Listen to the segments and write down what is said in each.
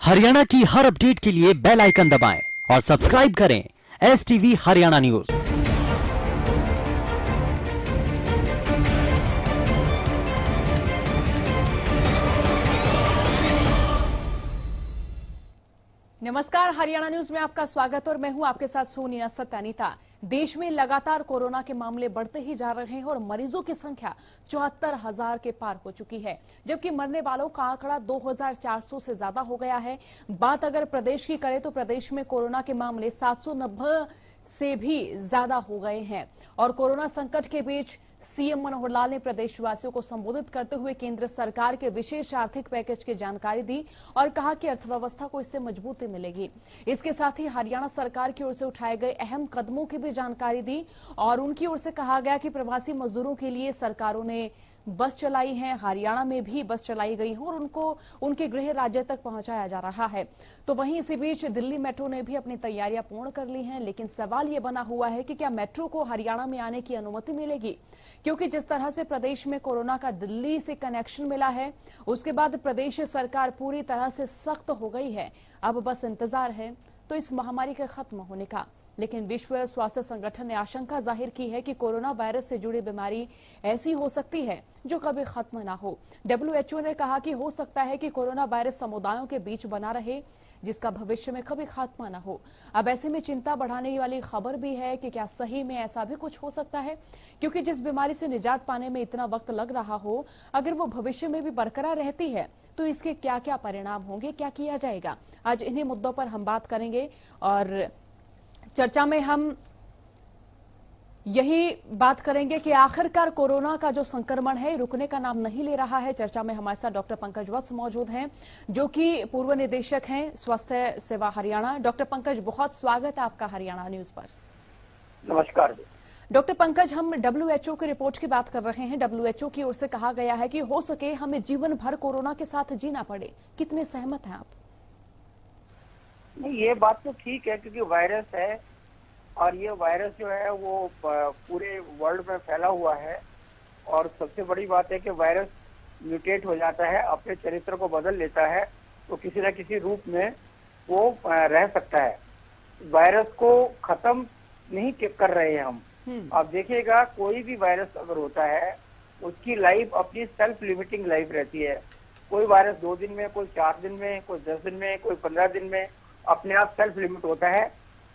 हरियाणा की हर अपडेट के लिए बेल आइकन दबाएं और सब्सक्राइब करें STV हरियाणा न्यूज। नमस्कार, हरियाणा न्यूज में आपका स्वागत और मैं हूं आपके साथ सोनिया सत्यानीता। देश में लगातार कोरोना के मामले बढ़ते ही जा रहे हैं और मरीजों की संख्या 74,000 के पार हो चुकी है, जबकि मरने वालों का आंकड़ा 2,400 से ज्यादा हो गया है। बात अगर प्रदेश की करें तो प्रदेश में कोरोना के मामले 790 से भी ज्यादा हो गए हैं और कोरोना संकट के बीच सीएम मनोहर लाल ने प्रदेशवासियों को संबोधित करते हुए केंद्र सरकार के विशेष आर्थिक पैकेज की जानकारी दी और कहा कि अर्थव्यवस्था को इससे मजबूती मिलेगी। इसके साथ ही हरियाणा सरकार की ओर से उठाए गए अहम कदमों की भी जानकारी दी और उनकी ओर से कहा गया कि प्रवासी मजदूरों के लिए सरकारों ने बस चलाई है, हरियाणा में भी बस चलाई गई है और उनको उनके गृह राज्य तक पहुंचाया जा रहा है। तो वहीं इसी बीच दिल्ली मेट्रो ने भी अपनी तैयारियां पूर्ण कर ली हैं, लेकिन सवाल ये बना हुआ है कि क्या मेट्रो को हरियाणा में आने की अनुमति मिलेगी, क्योंकि जिस तरह से प्रदेश में कोरोना का दिल्ली से कनेक्शन मिला है, उसके बाद प्रदेश सरकार पूरी तरह से सख्त हो गई है। अब बस इंतजार है तो इस महामारी के खत्म होने का। लेकिन विश्व स्वास्थ्य संगठन ने आशंका जाहिर की है कि कोरोना वायरस से जुड़ी बीमारी ऐसी हो सकती है जो कभी खत्म ना हो। WHO ने कहा कि हो सकता है कि कोरोना वायरस समुदायों के बीच बना रहे, जिसका भविष्य में कभी खात्मा ना हो। अब ऐसे में चिंता बढ़ाने वाली खबर भी है कि क्या सही में ऐसा भी कुछ हो सकता है, क्योंकि जिस बीमारी से निजात पाने में इतना वक्त लग रहा हो, अगर वो भविष्य में भी बरकरार रहती है तो इसके क्या क्या परिणाम होंगे, क्या किया जाएगा। आज इन्हीं मुद्दों पर हम बात करेंगे और चर्चा में हम यही बात करेंगे कि आखिरकार कोरोना का जो संक्रमण है रुकने का नाम नहीं ले रहा है। चर्चा में हमारे साथ डॉक्टर पंकज वत्स मौजूद हैं, जो कि पूर्व निदेशक हैं स्वास्थ्य सेवा हरियाणा। डॉक्टर पंकज, बहुत स्वागत है आपका हरियाणा न्यूज पर। नमस्कार डॉक्टर पंकज, हम WHO की रिपोर्ट की बात कर रहे हैं। WHO की ओर से कहा गया है कि हो सके हमें जीवन भर कोरोना के साथ जीना पड़े। कितने सहमत हैं आप? नहीं, ये बात तो ठीक है, क्योंकि वायरस है और ये वायरस जो है वो पूरे वर्ल्ड में फैला हुआ है और सबसे बड़ी बात है कि वायरस म्यूटेट हो जाता है, अपने चरित्र को बदल लेता है, तो किसी न किसी रूप में वो रह सकता है। वायरस को खत्म नहीं कर रहे हैं हम। आप देखिएगा, कोई भी वायरस अगर होता है उसकी लाइफ अपनी सेल्फ लिमिटिंग लाइफ रहती है। कोई वायरस 2 दिन में, कोई 4 दिन में, कोई 10 दिन में, कोई 15 दिन में अपने आप सेल्फ लिमिट होता है।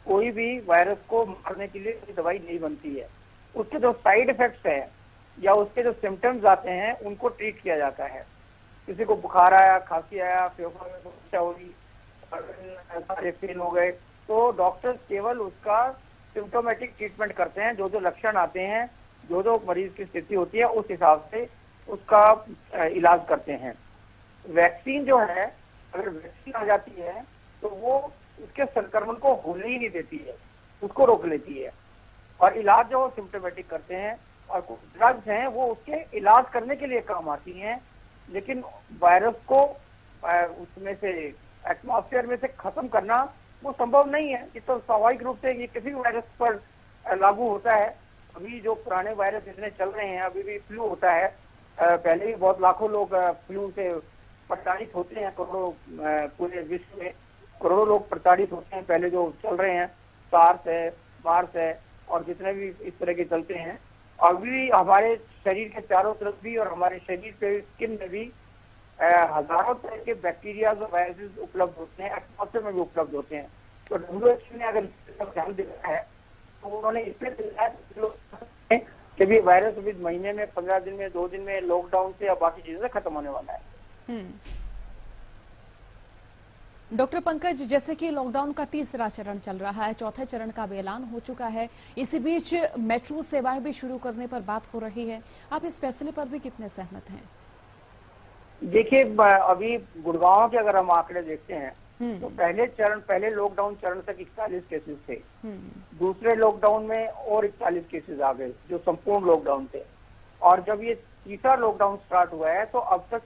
कोई भी वायरस को मारने के लिए कोई दवाई नहीं बनती है। उसके जो साइड इफेक्ट्स हैं या उसके जो सिम्टम्स आते हैं उनको ट्रीट किया जाता है। किसी को बुखार आया, खांसी आया, फेफड़ों में समस्या हुई, सारे पेन हो गए, तो डॉक्टर्स केवल उसका सिम्टोमेटिक ट्रीटमेंट करते हैं। जो जो लक्षण आते हैं, जो जो मरीज की स्थिति होती है, उस हिसाब से उसका इलाज करते हैं। वैक्सीन जो है, अगर वैक्सीन आ जाती है तो वो उसके संक्रमण को होने ही नहीं देती है, उसको रोक लेती है। और इलाज जो सिम्टोमेटिक करते हैं और कुछ ड्रग्स हैं वो उसके इलाज करने के लिए काम आती हैं, लेकिन वायरस को उसमें से एटमॉस्फेयर में से खत्म करना वो संभव नहीं है। ये तो स्वाभाविक रूप से ये किसी भी वायरस पर लागू होता है। अभी जो पुराने वायरस इतने चल रहे हैं, अभी भी फ्लू होता है, पहले भी बहुत लाखों लोग फ्लू से प्रताड़ित होते हैं, करोड़ों पूरे विश्व में करोड़ों लोग प्रताड़ित होते हैं। पहले जो चल रहे हैं सार्स है, मार्स है और जितने भी इस तरह के चलते हैं, अभी हमारे शरीर के चारों तरफ भी और हमारे शरीर पे स्किन में भी हजारों तरह के बैक्टीरिया और वायरसेस उपलब्ध होते हैं, एटमॉस्फेयर में भी उपलब्ध होते हैं। तो WHO ने अगर ध्यान दिया है तो उन्होंने इसमें कि भी वायरस अभी महीने में, 15 दिन में, 2 दिन में लॉकडाउन से या बाकी चीजों से खत्म होने वाला है। डॉक्टर पंकज, जैसे कि लॉकडाउन का तीसरा चरण चल रहा है, चौथे चरण का भी ऐलान हो चुका है, इसी बीच मेट्रो सेवाएं भी शुरू करने पर बात हो रही है, आप इस फैसले पर भी कितने सहमत हैं? देखिए, अभी गुड़गांव के अगर हम आंकड़े देखते हैं तो पहले लॉकडाउन चरण तक 41 केसेस थे। दूसरे लॉकडाउन में और 41 केसेस आ गए जो संपूर्ण लॉकडाउन थे, और जब ये तीसरा लॉकडाउन स्टार्ट हुआ है तो अब तक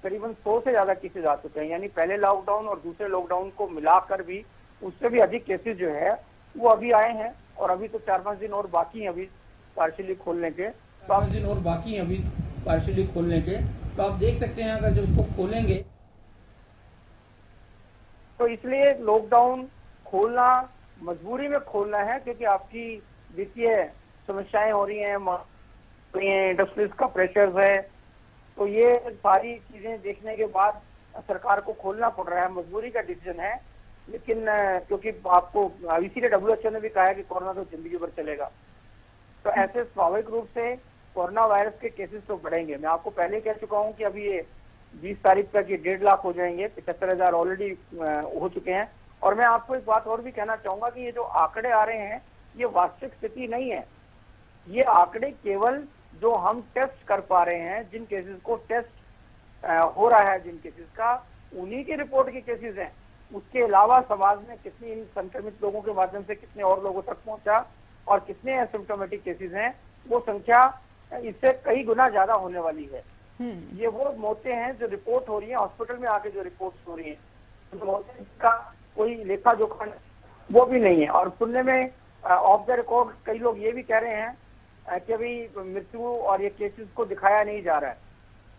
करीबन 100 से ज्यादा केसेस आ चुके हैं। यानी पहले लॉकडाउन और दूसरे लॉकडाउन को मिलाकर भी उससे भी अधिक केसेस जो है वो अभी आए हैं। और अभी तो 4-5 दिन और बाकी हैं अभी पार्शियली खोलने के। तो आप देख सकते हैं, अगर जब उसको खोलेंगे तो इसलिए लॉकडाउन खोलना मजबूरी में खोलना है, क्योंकि आपकी वित्तीय समस्याएं हो रही हैं, इंडस्ट्रीज का प्रेशर है। तो ये सारी चीजें देखने के बाद सरकार को खोलना पड़ रहा है, मजबूरी का डिसीजन है। लेकिन क्योंकि आपको इसीलिए WHO ने भी कहा है कि कोरोना तो जिंदगी भर चलेगा, तो ऐसे स्वाभाविक रूप से कोरोना वायरस के केसेस तो बढ़ेंगे। मैं आपको पहले कह चुका हूं कि अभी ये 20 तारीख तक ये 1.5 लाख हो जाएंगे, 75,000 ऑलरेडी हो चुके हैं। और मैं आपको एक बात और भी कहना चाहूंगा कि ये जो आंकड़े आ रहे हैं ये वास्तविक स्थिति नहीं है। ये आंकड़े केवल जो हम टेस्ट कर पा रहे हैं, जिन केसेस को टेस्ट हो रहा है, जिन केसेस का, उन्हीं की रिपोर्ट के केसेस हैं। उसके अलावा समाज में कितनी इन संक्रमित लोगों के माध्यम से कितने और लोगों तक पहुंचा और कितने एसिम्प्टोमेटिक केसेस हैं, वो संख्या इससे कई गुना ज्यादा होने वाली है। ये वो मौतें हैं जो रिपोर्ट हो रही है, हॉस्पिटल में आके जो रिपोर्ट्स हो रही है, तो मौतें का कोई लेखा जोखा वो भी नहीं है। और सुनने में ऑफ द रिकॉर्ड कई लोग ये भी कह रहे हैं कि अभी मृत्यु और ये केसेस को दिखाया नहीं जा रहा है।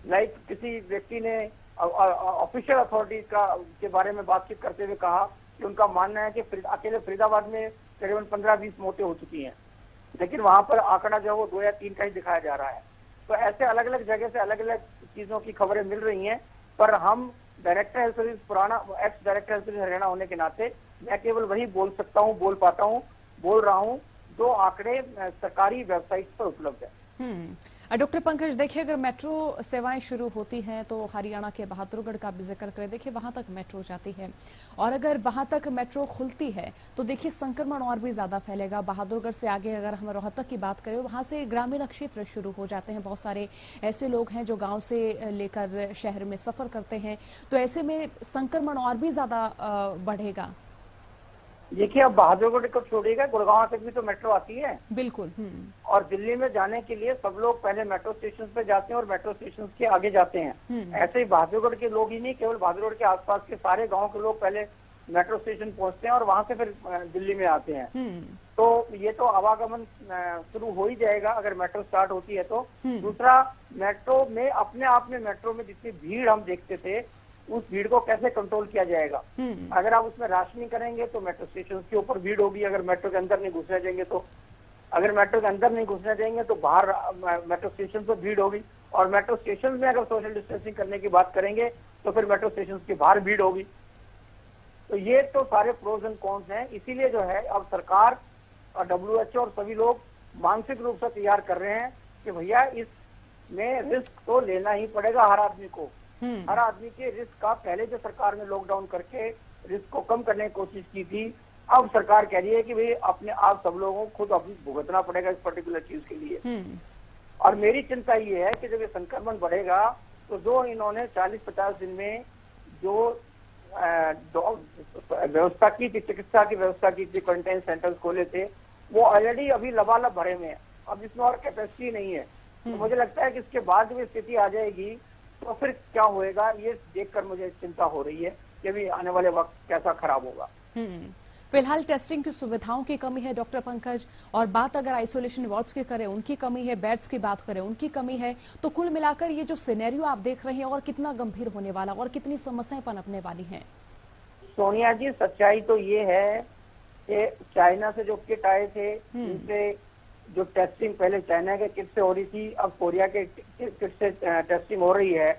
लाइक किसी व्यक्ति ने ऑफिशियल अथॉरिटीज के बारे में बातचीत करते हुए कहा कि उनका मानना है कि अकेले फरीदाबाद में करीबन 15-20 मौतें हो चुकी हैं, लेकिन वहां पर आंकड़ा जो है वो 2 या 3 का ही दिखाया जा रहा है। तो ऐसे अलग अलग जगह से अलग अलग चीजों की खबरें मिल रही हैं, पर हम डायरेक्टर हेल्थ सर्विस, पुराना ex director health service Haryana होने के नाते मैं केवल वही बोल सकता हूँ, बोल रहा हूँ जो आंकड़े सरकारी वेबसाइट पर उपलब्ध है। डॉक्टर पंकज, देखिए अगर मेट्रो सेवाएं शुरू होती हैं तो हरियाणा के बहादुरगढ़ का भी जिक्र करें, देखिए वहां तक मेट्रो जाती है, और अगर वहां तक मेट्रो खुलती है तो देखिए संक्रमण और भी ज्यादा फैलेगा। बहादुरगढ़ से आगे अगर हम रोहतक की बात करें, वहां से ग्रामीण क्षेत्र शुरू हो जाते हैं। बहुत सारे ऐसे लोग हैं जो गाँव से लेकर शहर में सफर करते हैं, तो ऐसे में संक्रमण और भी ज्यादा बढ़ेगा। देखिए, अब बहादुरगढ़ को छोड़िएगा, गुड़गांव तक भी तो मेट्रो आती है। बिल्कुल। और दिल्ली में जाने के लिए सब लोग पहले मेट्रो स्टेशन पे जाते हैं और मेट्रो स्टेशन के आगे जाते हैं। ऐसे ही बहादुरगढ़ के लोग ही नहीं, केवल बहादुरगढ़ के आसपास के सारे गांव के लोग पहले मेट्रो स्टेशन पहुंचते हैं और वहां से फिर दिल्ली में आते हैं। तो ये तो आवागमन शुरू हो ही जाएगा अगर मेट्रो स्टार्ट होती है तो। दूसरा, मेट्रो में अपने आप में मेट्रो में जितनी भीड़ हम देखते थे, उस भीड़ को कैसे कंट्रोल किया जाएगा। अगर आप उसमें राशनिंग करेंगे तो मेट्रो स्टेशन के ऊपर भीड़ होगी, अगर मेट्रो के अंदर नहीं घुसने देंगे तो। अगर मेट्रो के अंदर नहीं घुसने देंगे तो बाहर मेट्रो स्टेशन पर भीड़ होगी, और मेट्रो स्टेशन में अगर सोशल डिस्टेंसिंग करने की बात करेंगे तो फिर मेट्रो स्टेशन के बाहर भीड़ होगी। तो ये तो सारे प्रोज एंड कॉन्स हैं। इसीलिए जो है अब सरकार और WHO और सभी लोग मानसिक रूप से तैयार कर रहे हैं कि भैया इसमें रिस्क तो लेना ही पड़ेगा हर आदमी को। हर आदमी के रिस्क का, पहले जो सरकार ने लॉकडाउन करके रिस्क को कम करने की कोशिश की थी, अब सरकार कह रही है कि भाई अपने आप सब लोगों को खुद अपनी भुगतना पड़ेगा इस पर्टिकुलर चीज के लिए। और मेरी चिंता ये है कि जब ये संक्रमण बढ़ेगा तो जो इन्होंने 40-50 दिन में जो व्यवस्था की थी, चिकित्सा की व्यवस्था की थी, क्वारंटाइन सेंटर्स खोले थे, वो ऑलरेडी अभी लबालब भरे में है। अब इसमें और कैपेसिटी नहीं है। तो मुझे लगता है कि इसके बाद भी स्थिति आ जाएगी तो फिर क्या होएगा, ये देखकर मुझे चिंता हो रही है कि अभी आने वाले वक्त कैसा खराब होगा। फिलहाल टेस्टिंग की सुविधाओं की कमी है डॉक्टर पंकज, और बात अगर आइसोलेशन वार्ड्स की करें उनकी कमी है, बेड्स की बात करें उनकी कमी है। तो कुल मिलाकर ये जो सिनेरियो आप देख रहे हैं और कितना गंभीर होने वाला और कितनी समस्याएं पनपने वाली हैं। सोनिया जी, सच्चाई तो ये है कि चाइना से जो किट आए थे, उनसे जो टेस्टिंग पहले चाइना के किट से हो रही थी, अब कोरिया के किट से टेस्टिंग हो रही है।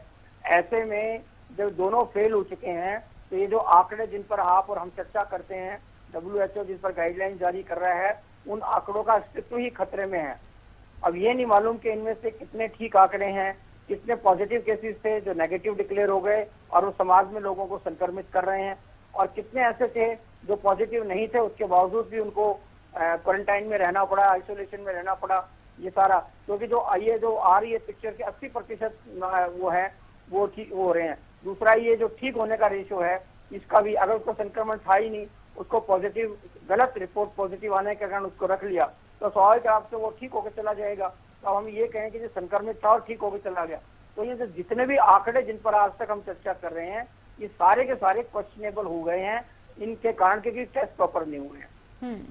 ऐसे में जब दोनों फेल हो चुके हैं तो ये जो आंकड़े जिन पर आप और हम चर्चा करते हैं, WHO जिस पर गाइडलाइन जारी कर रहा है, उन आंकड़ों का अस्तित्व ही खतरे में है। अब ये नहीं मालूम कि इनमें से कितने ठीक आंकड़े हैं, कितने पॉजिटिव केसेस थे जो नेगेटिव डिक्लेयर हो गए और वो समाज में लोगों को संक्रमित कर रहे हैं, और कितने ऐसे थे जो पॉजिटिव नहीं थे, उसके बावजूद भी उनको क्वारंटाइन में रहना पड़ा, आइसोलेशन में रहना पड़ा। ये सारा क्योंकि ये जो आ रही है पिक्चर के 80% वो है वो ठीक हो रहे हैं। दूसरा, ये जो ठीक होने का रेशियो है, इसका भी, अगर उसको संक्रमण था ही नहीं, उसको पॉजिटिव, गलत रिपोर्ट पॉजिटिव आने के कारण उसको रख लिया, तो स्वाभाविक रूप से वो ठीक होकर चला जाएगा। तो हम ये कहें कि जो संक्रमित था और ठीक होकर चला गया। तो ये जो जितने भी आंकड़े जिन पर आज तक हम चर्चा कर रहे हैं, ये सारे के सारे क्वेश्चनेबल हो गए हैं इनके कारण, क्योंकि टेस्ट प्रॉपर नहीं हुए हैं।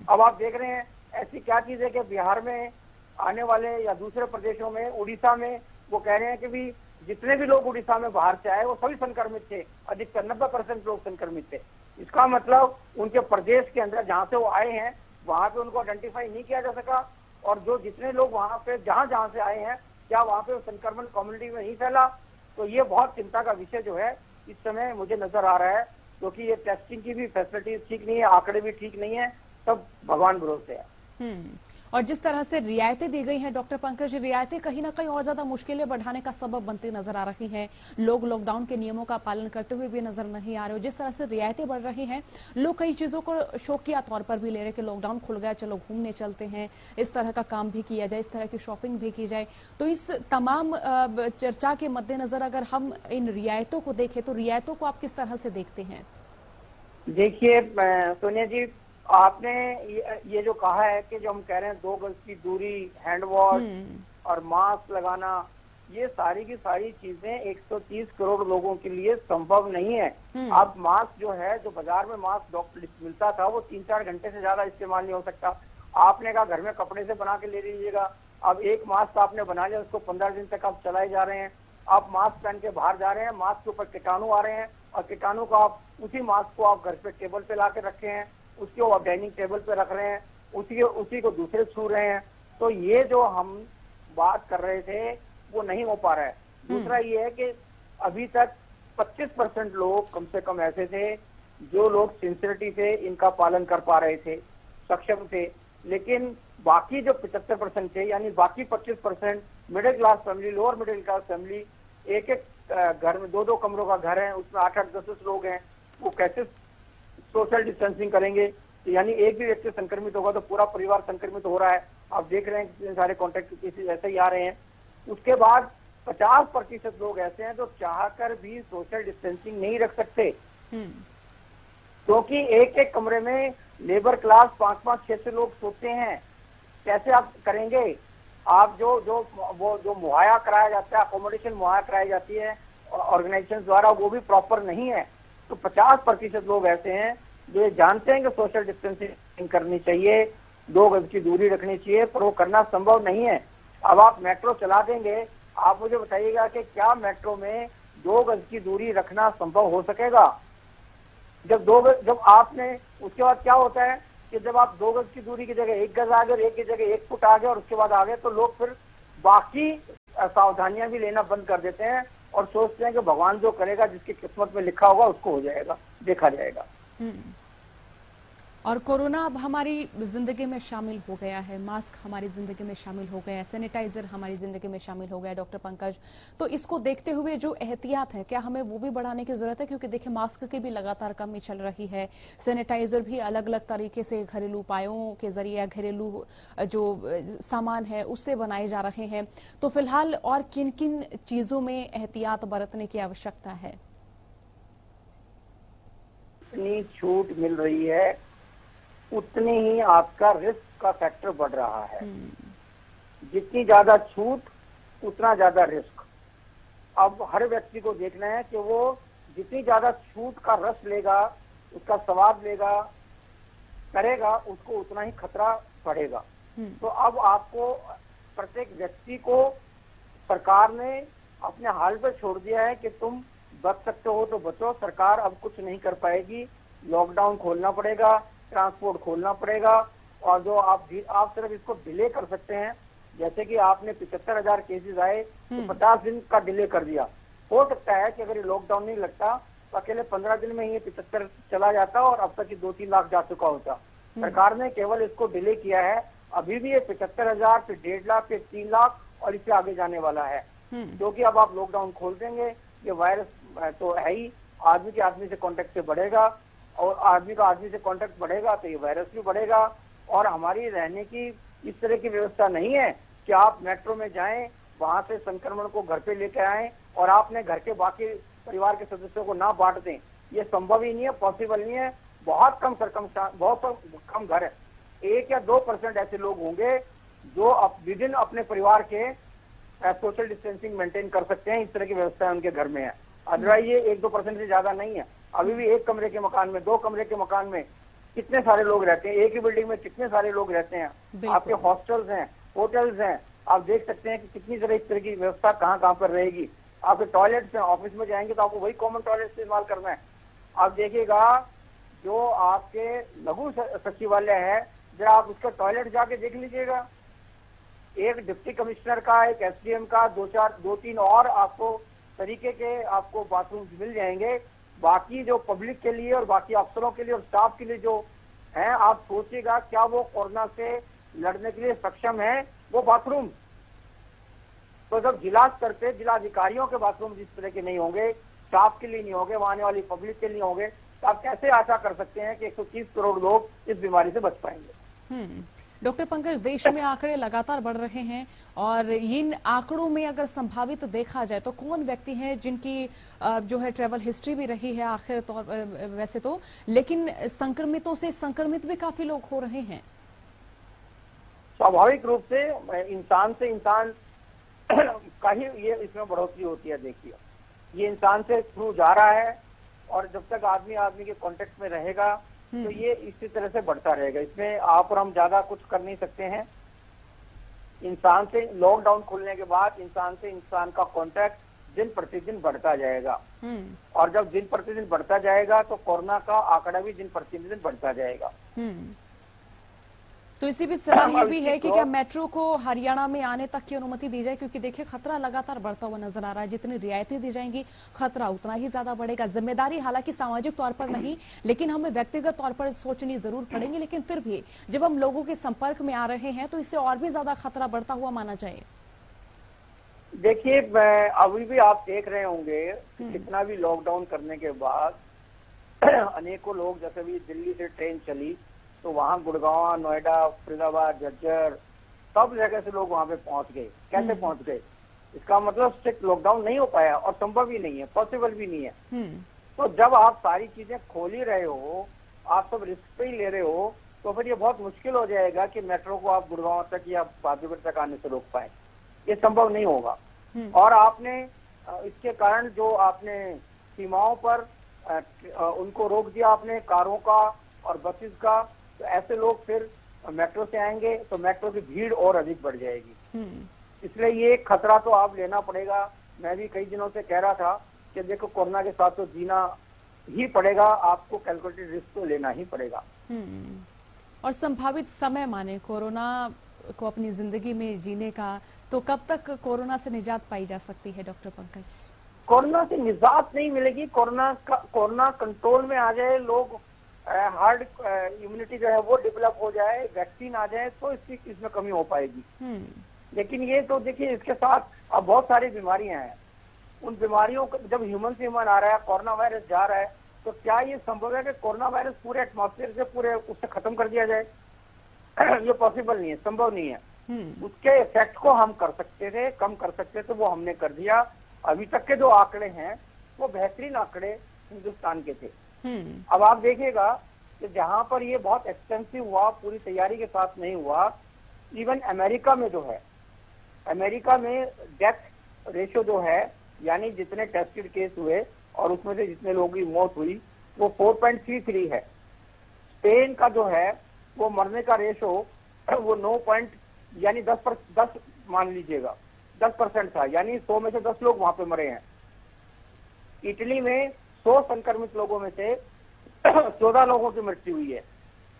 अब आप देख रहे हैं ऐसी क्या चीज है कि बिहार में आने वाले या दूसरे प्रदेशों में, उड़ीसा में, वो कह रहे हैं कि भी जितने भी लोग उड़ीसा में बाहर से आए वो सभी संक्रमित थे, अधिकतर 90% लोग संक्रमित थे। इसका मतलब उनके प्रदेश के अंदर जहां से वो आए हैं वहां पे उनको आइडेंटिफाई नहीं किया जा सका, और जो जितने लोग वहां पे जहां जहां से आए हैं क्या वहां पे संक्रमण कम्युनिटी में नहीं फैला। तो ये बहुत चिंता का विषय जो है इस समय मुझे नजर आ रहा है, क्योंकि ये टेस्टिंग की भी फैसिलिटी ठीक नहीं है, आंकड़े भी ठीक नहीं है, सब भगवान भरोसे है। और जिस तरह से रियायतें दी गई हैं डॉक्टर पंकज, रियायतें कहीं ना कहीं और ज्यादा मुश्किलें बढ़ाने का सबब बनती नजर आ रही हैं। लोग लॉकडाउन के नियमों का पालन करते हुए भी नजर नहीं आ रहे हो। जिस तरह से रियायतें बढ़ रही हैं, लोग कई चीजों को शौकिया तौर पर भी ले रहे हैं कि लॉकडाउन खुल गया, चलो घूमने चलते हैं, इस तरह का काम भी किया जाए, इस तरह की शॉपिंग भी की जाए। तो इस तमाम चर्चा के मद्देनजर अगर हम इन रियायतों को देखें तो रियायतों को आप किस तरह से देखते हैं? देखिए सोनिया जी, आपने ये जो कहा है कि जो हम कह रहे हैं 2 गज की दूरी, हैंड वॉश और मास्क लगाना, ये सारी की सारी चीजें 130 करोड़ लोगों के लिए संभव नहीं है। अब मास्क जो है, जो बाजार में मास्क डॉक्टर मिलता था, वो 3-4 घंटे से ज्यादा इस्तेमाल नहीं हो सकता। आपने कहा घर में कपड़े से बना के ले लीजिएगा, अब एक मास्क आपने बना लिया, उसको 15 दिन तक आप चलाए जा रहे हैं। आप मास्क पहन के बाहर जा रहे हैं, मास्क के ऊपर कीटाणु आ रहे हैं, और कीटाणु को आप उसी मास्क को आप घर पे टेबल पे ला के रखे हैं, उसको आप डाइनिंग टेबल पे रख रहे हैं, उसी को दूसरे छू रहे हैं। तो ये जो हम बात कर रहे थे वो नहीं हो पा रहा है। दूसरा ये है कि अभी तक 25% लोग कम से कम ऐसे थे जो लोग सिंसियरिटी से इनका पालन कर पा रहे थे, सक्षम थे, लेकिन बाकी जो 75% थे, यानी बाकी 25% middle class family, lower middle class family, एक एक घर में 2-2 कमरों का घर है, उसमें 8-8, 10-10 लोग हैं, वो कैसे सोशल डिस्टेंसिंग करेंगे? तो यानी एक भी व्यक्ति संक्रमित होगा तो पूरा परिवार संक्रमित हो रहा है। आप देख रहे हैं कितने सारे कॉन्टेक्ट केसेस ऐसे ही आ रहे हैं। उसके बाद 50% लोग ऐसे हैं जो चाहकर भी सोशल डिस्टेंसिंग नहीं रख सकते, क्योंकि एक एक कमरे में लेबर क्लास 5-5, 6 लोग सोते हैं। कैसे आप करेंगे? आप जो मुहैया कराया जाता है, अकोमोडेशन मुहैया कराई जाती है ऑर्गेनाइजेशन द्वारा, वो भी प्रॉपर नहीं है। तो 50% लोग ऐसे हैं जो ये जानते हैं कि सोशल डिस्टेंसिंग करनी चाहिए, 2 गज की दूरी रखनी चाहिए, पर वो करना संभव नहीं है। अब आप मेट्रो चला देंगे, आप मुझे बताइएगा कि क्या मेट्रो में 2 गज की दूरी रखना संभव हो सकेगा? जब आपने, उसके बाद क्या होता है कि जब आप 2 गज की दूरी की जगह 1 गज आ गए और 1 की जगह 1 फुट आ गए और उसके बाद आ गए, तो लोग फिर बाकी सावधानियां भी लेना बंद कर देते हैं और सोचते हैं कि भगवान जो करेगा, जिसकी किस्मत में लिखा होगा उसको हो जाएगा, देखा जाएगा। और कोरोना अब हमारी जिंदगी में शामिल हो गया है, मास्क हमारी जिंदगी में शामिल हो गया है, सैनिटाइजर हमारी जिंदगी में शामिल हो गया है डॉक्टर पंकज। तो इसको देखते हुए जो एहतियात है, क्या हमें वो भी बढ़ाने की जरूरत है? क्योंकि देखिए मास्क की भी लगातार कमी चल रही है, सैनिटाइजर भी अलग अलग तरीके से घरेलू उपायों के जरिए, घरेलू जो सामान है उससे बनाए जा रहे हैं। तो फिलहाल और किन किन चीजों में एहतियात बरतने की आवश्यकता है? इतनी छूट मिल रही है उतनी ही आपका रिस्क का फैक्टर बढ़ रहा है। जितनी ज्यादा छूट उतना ज्यादा रिस्क। अब हर व्यक्ति को देखना है कि वो जितनी ज्यादा छूट का रस लेगा, उसका स्वाद लेगा, करेगा, उसको उतना ही खतरा बढ़ेगा। तो अब आपको, प्रत्येक व्यक्ति को सरकार ने अपने हाल पर छोड़ दिया है कि तुम बच सकते हो तो बचो। सरकार अब कुछ नहीं कर पाएगी, लॉकडाउन खोलना पड़ेगा, ट्रांसपोर्ट खोलना पड़ेगा, और जो आप सिर्फ इसको डिले कर सकते हैं। जैसे कि आपने 75,000 केसेस आए तो 50 दिन का डिले कर दिया। हो सकता है कि अगर ये लॉकडाउन नहीं लगता तो अकेले 15 दिन में ही 75 चला जाता और अब तक 2-3 लाख जा चुका होता। सरकार ने केवल इसको डिले किया है। अभी भी ये 75,000, फिर 1.5 लाख, फिर 3 लाख और इससे आगे जाने वाला है, क्योंकि अब आप लॉकडाउन खोल देंगे, ये वायरस तो है ही, आदमी के आदमी से कॉन्टेक्ट से बढ़ेगा, और आदमी का आदमी से कांटेक्ट बढ़ेगा तो ये वायरस भी बढ़ेगा। और हमारी रहने की इस तरह की व्यवस्था नहीं है कि आप मेट्रो में जाएं, वहां से संक्रमण को घर पे लेके आएं और आपने घर के बाकी परिवार के सदस्यों को ना बांट दें। ये संभव ही नहीं है, पॉसिबल नहीं है। बहुत कम घर है, 1 या 2% ऐसे लोग होंगे जो विद इन अपने परिवार के सोशल डिस्टेंसिंग मेंटेन कर सकते हैं। इस तरह की व्यवस्था उनके घर में है। अदरवाइज ये 1-2% से ज्यादा नहीं है। अभी भी 1 कमरे के मकान में, 2 कमरे के मकान में कितने सारे लोग रहते हैं, एक ही बिल्डिंग में कितने सारे लोग रहते हैं। आपके हॉस्टल्स हैं, होटल्स हैं, आप देख सकते हैं कि कितनी तरह इस तरह की व्यवस्था कहाँ पर रहेगी। आपके टॉयलेट्स हैं, ऑफिस में जाएंगे तो आपको वही कॉमन टॉयलेट इस्तेमाल करना है। आप देखिएगा जो आपके लघु सचिवालय है, जरा आप उसका टॉयलेट जाके देख लीजिएगा। एक डिप्टी कमिश्नर का, एक एसडीएम का, दो तीन और आपको तरीके के आपको बाथरूम मिल जाएंगे। बाकी जो पब्लिक के लिए और बाकी अफसरों के लिए और स्टाफ के लिए जो है, आप सोचिएगा क्या वो कोरोना से लड़ने के लिए सक्षम है वो बाथरूम? तो जब जिला स्तर पे जिला अधिकारियों के बाथरूम जिस तरह के नहीं होंगे, स्टाफ के लिए नहीं होंगे, वहां आने वाली पब्लिक के लिए होंगे, तो आप कैसे आशा कर सकते हैं कि 130 करोड़ लोग इस बीमारी से बच पाएंगे? डॉक्टर पंकज, देश में आंकड़े लगातार बढ़ रहे हैं और इन आंकड़ों में अगर संभावित देखा जाए तो कौन व्यक्ति हैं जिनकी जो है ट्रैवल हिस्ट्री भी रही है आखिर तौर वैसे तो, लेकिन संक्रमितों से संक्रमित भी काफी लोग हो रहे हैं? स्वाभाविक रूप से इंसान का ही ये इसमें बढ़ोतरी होती है। देखिए, ये इंसान से थ्रू जा रहा है और जब तक आदमी आदमी के कांटेक्ट में रहेगा तो ये इसी तरह से बढ़ता रहेगा। इसमें आप और हम ज्यादा कुछ कर नहीं सकते हैं। इंसान से लॉकडाउन खुलने के बाद इंसान से इंसान का कांटेक्ट दिन प्रतिदिन बढ़ता जाएगा और जब दिन प्रतिदिन बढ़ता जाएगा तो कोरोना का आंकड़ा भी दिन प्रतिदिन बढ़ता जाएगा। तो इसी भी सवाल ये भी है कि क्या मेट्रो को हरियाणा में आने तक की अनुमति दी जाए, क्योंकि देखिए खतरा लगातार बढ़ता हुआ नजर आ रहा है। जितनी रियायतें दी जाएंगी खतरा उतना ही ज्यादा बढ़ेगा। जिम्मेदारी हालांकि सामाजिक तौर पर नहीं, लेकिन हमें व्यक्तिगत तौर पर सोचनी जरूर पड़ेगी। लेकिन फिर भी जब हम लोगों के संपर्क में आ रहे हैं तो इससे और भी ज्यादा खतरा बढ़ता हुआ माना जाए। देखिए, अभी भी आप देख रहे होंगे कितना भी लॉकडाउन करने के बाद अनेकों लोग, जैसे भी दिल्ली से ट्रेन चली तो वहां गुड़गांव, नोएडा, फरीदाबाद, झज्जर, सब जगह से लोग वहां पे पहुंच गए। कैसे पहुंच गए? इसका मतलब स्ट्रिक्ट लॉकडाउन नहीं हो पाया और संभव ही नहीं है, पॉसिबल भी नहीं है। तो जब आप सारी चीजें खोल ही रहे हो, आप सब रिस्क पे ही ले रहे हो, तो फिर ये बहुत मुश्किल हो जाएगा कि मेट्रो को आप गुड़गांव तक या बहादुरगढ़ तक आने से रोक पाए। ये संभव नहीं होगा। और आपने इसके कारण जो आपने सीमाओं पर उनको रोक दिया आपने, कारों का और बसेस का, तो ऐसे लोग फिर मेट्रो से आएंगे तो मेट्रो की भीड़ और अधिक बढ़ जाएगी। इसलिए ये खतरा तो आप लेना पड़ेगा। मैं भी कई दिनों से कह रहा था कि देखो कोरोना के साथ तो जीना ही पड़ेगा, आपको कैलकुलेटेड रिस्क तो लेना ही पड़ेगा। और संभावित समय माने कोरोना को अपनी जिंदगी में जीने का, तो कब तक कोरोना से निजात पाई जा सकती है डॉक्टर पंकज? कोरोना से निजात नहीं मिलेगी। कोरोना कंट्रोल में आ जाए, लोग हार्ड इम्यूनिटी जो है वो डेवलप हो जाए, वैक्सीन आ जाए, तो इसमें कमी हो पाएगी। लेकिन ये तो देखिए, इसके साथ अब बहुत सारी बीमारियां हैं। उन बीमारियों को जब ह्यूमन से ह्यूमन आ रहा है, कोरोना वायरस जा रहा है, तो क्या ये संभव है कि कोरोना वायरस पूरे एटमॉस्फेयर से पूरे उससे खत्म कर दिया जाए? ये पॉसिबल नहीं है, संभव नहीं है। उसके इफेक्ट को हम कर सकते थे, कम कर सकते थे, वो हमने कर दिया। अभी तक के जो आंकड़े हैं वो बेहतरीन आंकड़े हिंदुस्तान के थे। अब आप देखिएगा कि जहां पर ये बहुत एक्सपेंसिव हुआ, पूरी तैयारी के साथ नहीं हुआ, इवन अमेरिका में जो है, अमेरिका में डेथ रेशियो जो है, यानी जितने टेस्टेड केस हुए और उसमें से जितने लोगों की मौत हुई, वो 4.33 है। स्पेन का जो है वो मरने का रेशो वो 9 यानी 10 मान लीजिएगा 10% था, यानी 100 में से 10 लोग वहां पे मरे हैं। इटली में 100 संक्रमित लोगों में से 14 लोगों की मृत्यु हुई है।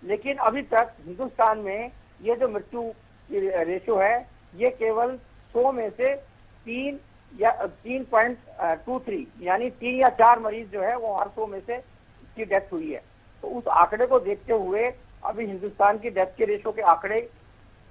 लेकिन अभी तक हिंदुस्तान में ये जो मृत्यु रेशियो है, ये केवल 100 में से 3.23 यानी 3 या 4 मरीज जो है वो हर 100 में से की डेथ हुई है। तो उस आंकड़े को देखते हुए अभी हिंदुस्तान की डेथ के रेशियो के आंकड़े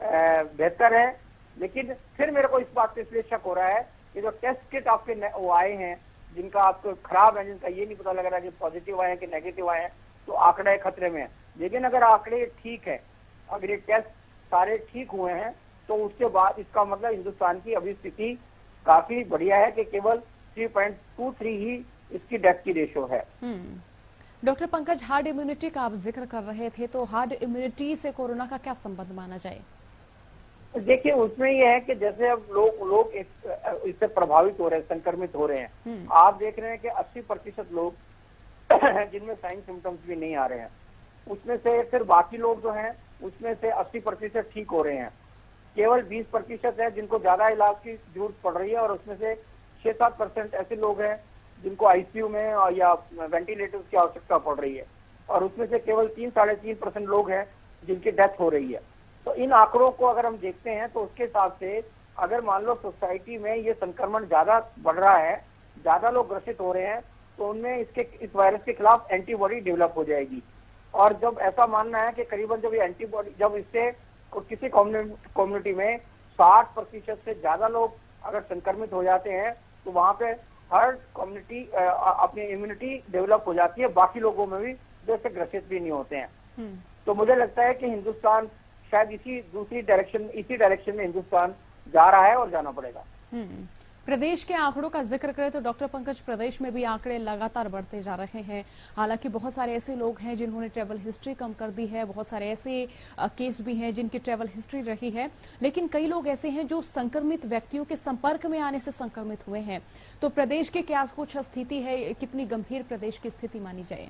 बेहतर है। लेकिन फिर मेरे को इस बात से इसलिए शक हो रहा है कि जो टेस्ट किट आपके वो आए हैं, जिनका आपको खराब है, जिनका ये नहीं पता लग रहा है कि पॉजिटिव आए हैं कि नेगेटिव आए हैं, तो आंकड़े खतरे में है। लेकिन अगर आंकड़े ठीक है, अगर ये टेस्ट सारे ठीक हुए हैं, तो उसके बाद इसका मतलब हिंदुस्तान की अभी स्थिति काफी बढ़िया है कि केवल 3.23 ही इसकी डेथ की रेशियो है। डॉक्टर पंकज, हार्ड इम्यूनिटी का आप जिक्र कर रहे थे, तो हार्ड इम्यूनिटी से कोरोना का क्या संबंध माना जाए? देखिए, उसमें यह है कि जैसे अब लोग इससे प्रभावित हो रहे हैं, संक्रमित हो रहे हैं। आप देख रहे हैं कि 80% लोग जिनमें साइन सिम्टम्स भी नहीं आ रहे हैं, उसमें से फिर बाकी लोग जो हैं उसमें से 80% ठीक हो रहे हैं। केवल 20% है जिनको ज्यादा इलाज की जरूरत पड़ रही है, और उसमें से 6-7% ऐसे लोग हैं जिनको आईसीयू में या वेंटिलेटर्स की आवश्यकता पड़ रही है। और उसमें से केवल 3-3.5% लोग हैं जिनकी डेथ हो रही है। तो इन आंकड़ों को अगर हम देखते हैं तो उसके हिसाब से अगर मान लो सोसाइटी में ये संक्रमण ज्यादा बढ़ रहा है, ज्यादा लोग ग्रसित हो रहे हैं, तो उनमें इस वायरस के खिलाफ एंटीबॉडी डेवलप हो जाएगी। और जब ऐसा मानना है कि करीबन जब ये एंटीबॉडी, जब इससे किसी कम्युनिटी में 60% से ज्यादा लोग अगर संक्रमित हो जाते हैं तो वहां पे हर कम्युनिटी अपनी इम्यूनिटी डेवलप हो जाती है, बाकी लोगों में भी जो इससे ग्रसित भी नहीं होते हैं। तो मुझे लगता है कि हिंदुस्तान शायद इसी डायरेक्शन में हिंदुस्तान जा रहा है और जाना पड़ेगा। प्रदेश के आंकड़ों का जिक्र करें तो डॉक्टर पंकज, प्रदेश में भी आंकड़े लगातार बढ़ते जा रहे हैं। हालांकि बहुत सारे ऐसे लोग हैं जिन्होंने ट्रैवल हिस्ट्री कम कर दी है, बहुत सारे ऐसे केस भी हैं जिनकी ट्रैवल हिस्ट्री रही है, लेकिन कई लोग ऐसे हैं जो संक्रमित व्यक्तियों के संपर्क में आने से संक्रमित हुए हैं। तो प्रदेश की क्या कुछ स्थिति है, कितनी गंभीर प्रदेश की स्थिति मानी जाए?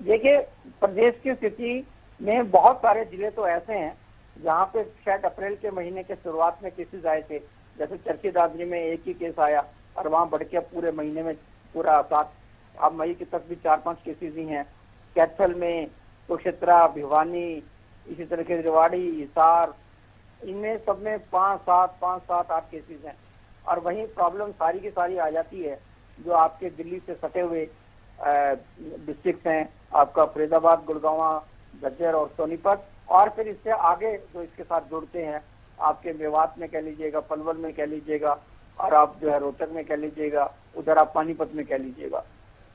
देखिए, प्रदेश की स्थिति में बहुत सारे जिले तो ऐसे हैं जहाँ पे शायद अप्रैल के महीने के शुरुआत में केसेस आए थे। जैसे चरखी दादरी में एक ही केस आया और वहां बढ़ के पूरे महीने में पूरा 7, अब मई के तक भी 4-5 केसेस ही हैं। कैथल में, कुरुक्षेत्र, भिवानी, इसी तरह के रेवाड़ी, हिसार, इनमें सब में 5-7-8 केसेस हैं। और वहीं प्रॉब्लम सारी की सारी आ जाती है जो आपके दिल्ली से सटे हुए डिस्ट्रिक्ट हैं, आपका फरीदाबाद, गुड़गांव, झज्जर और सोनीपत, और फिर इससे आगे जो इसके साथ जुड़ते हैं आपके मेवात में कह लीजिएगा, पलवल में कह लीजिएगा, और आप जो है रोहतक में कह लीजिएगा, उधर आप पानीपत में कह लीजिएगा।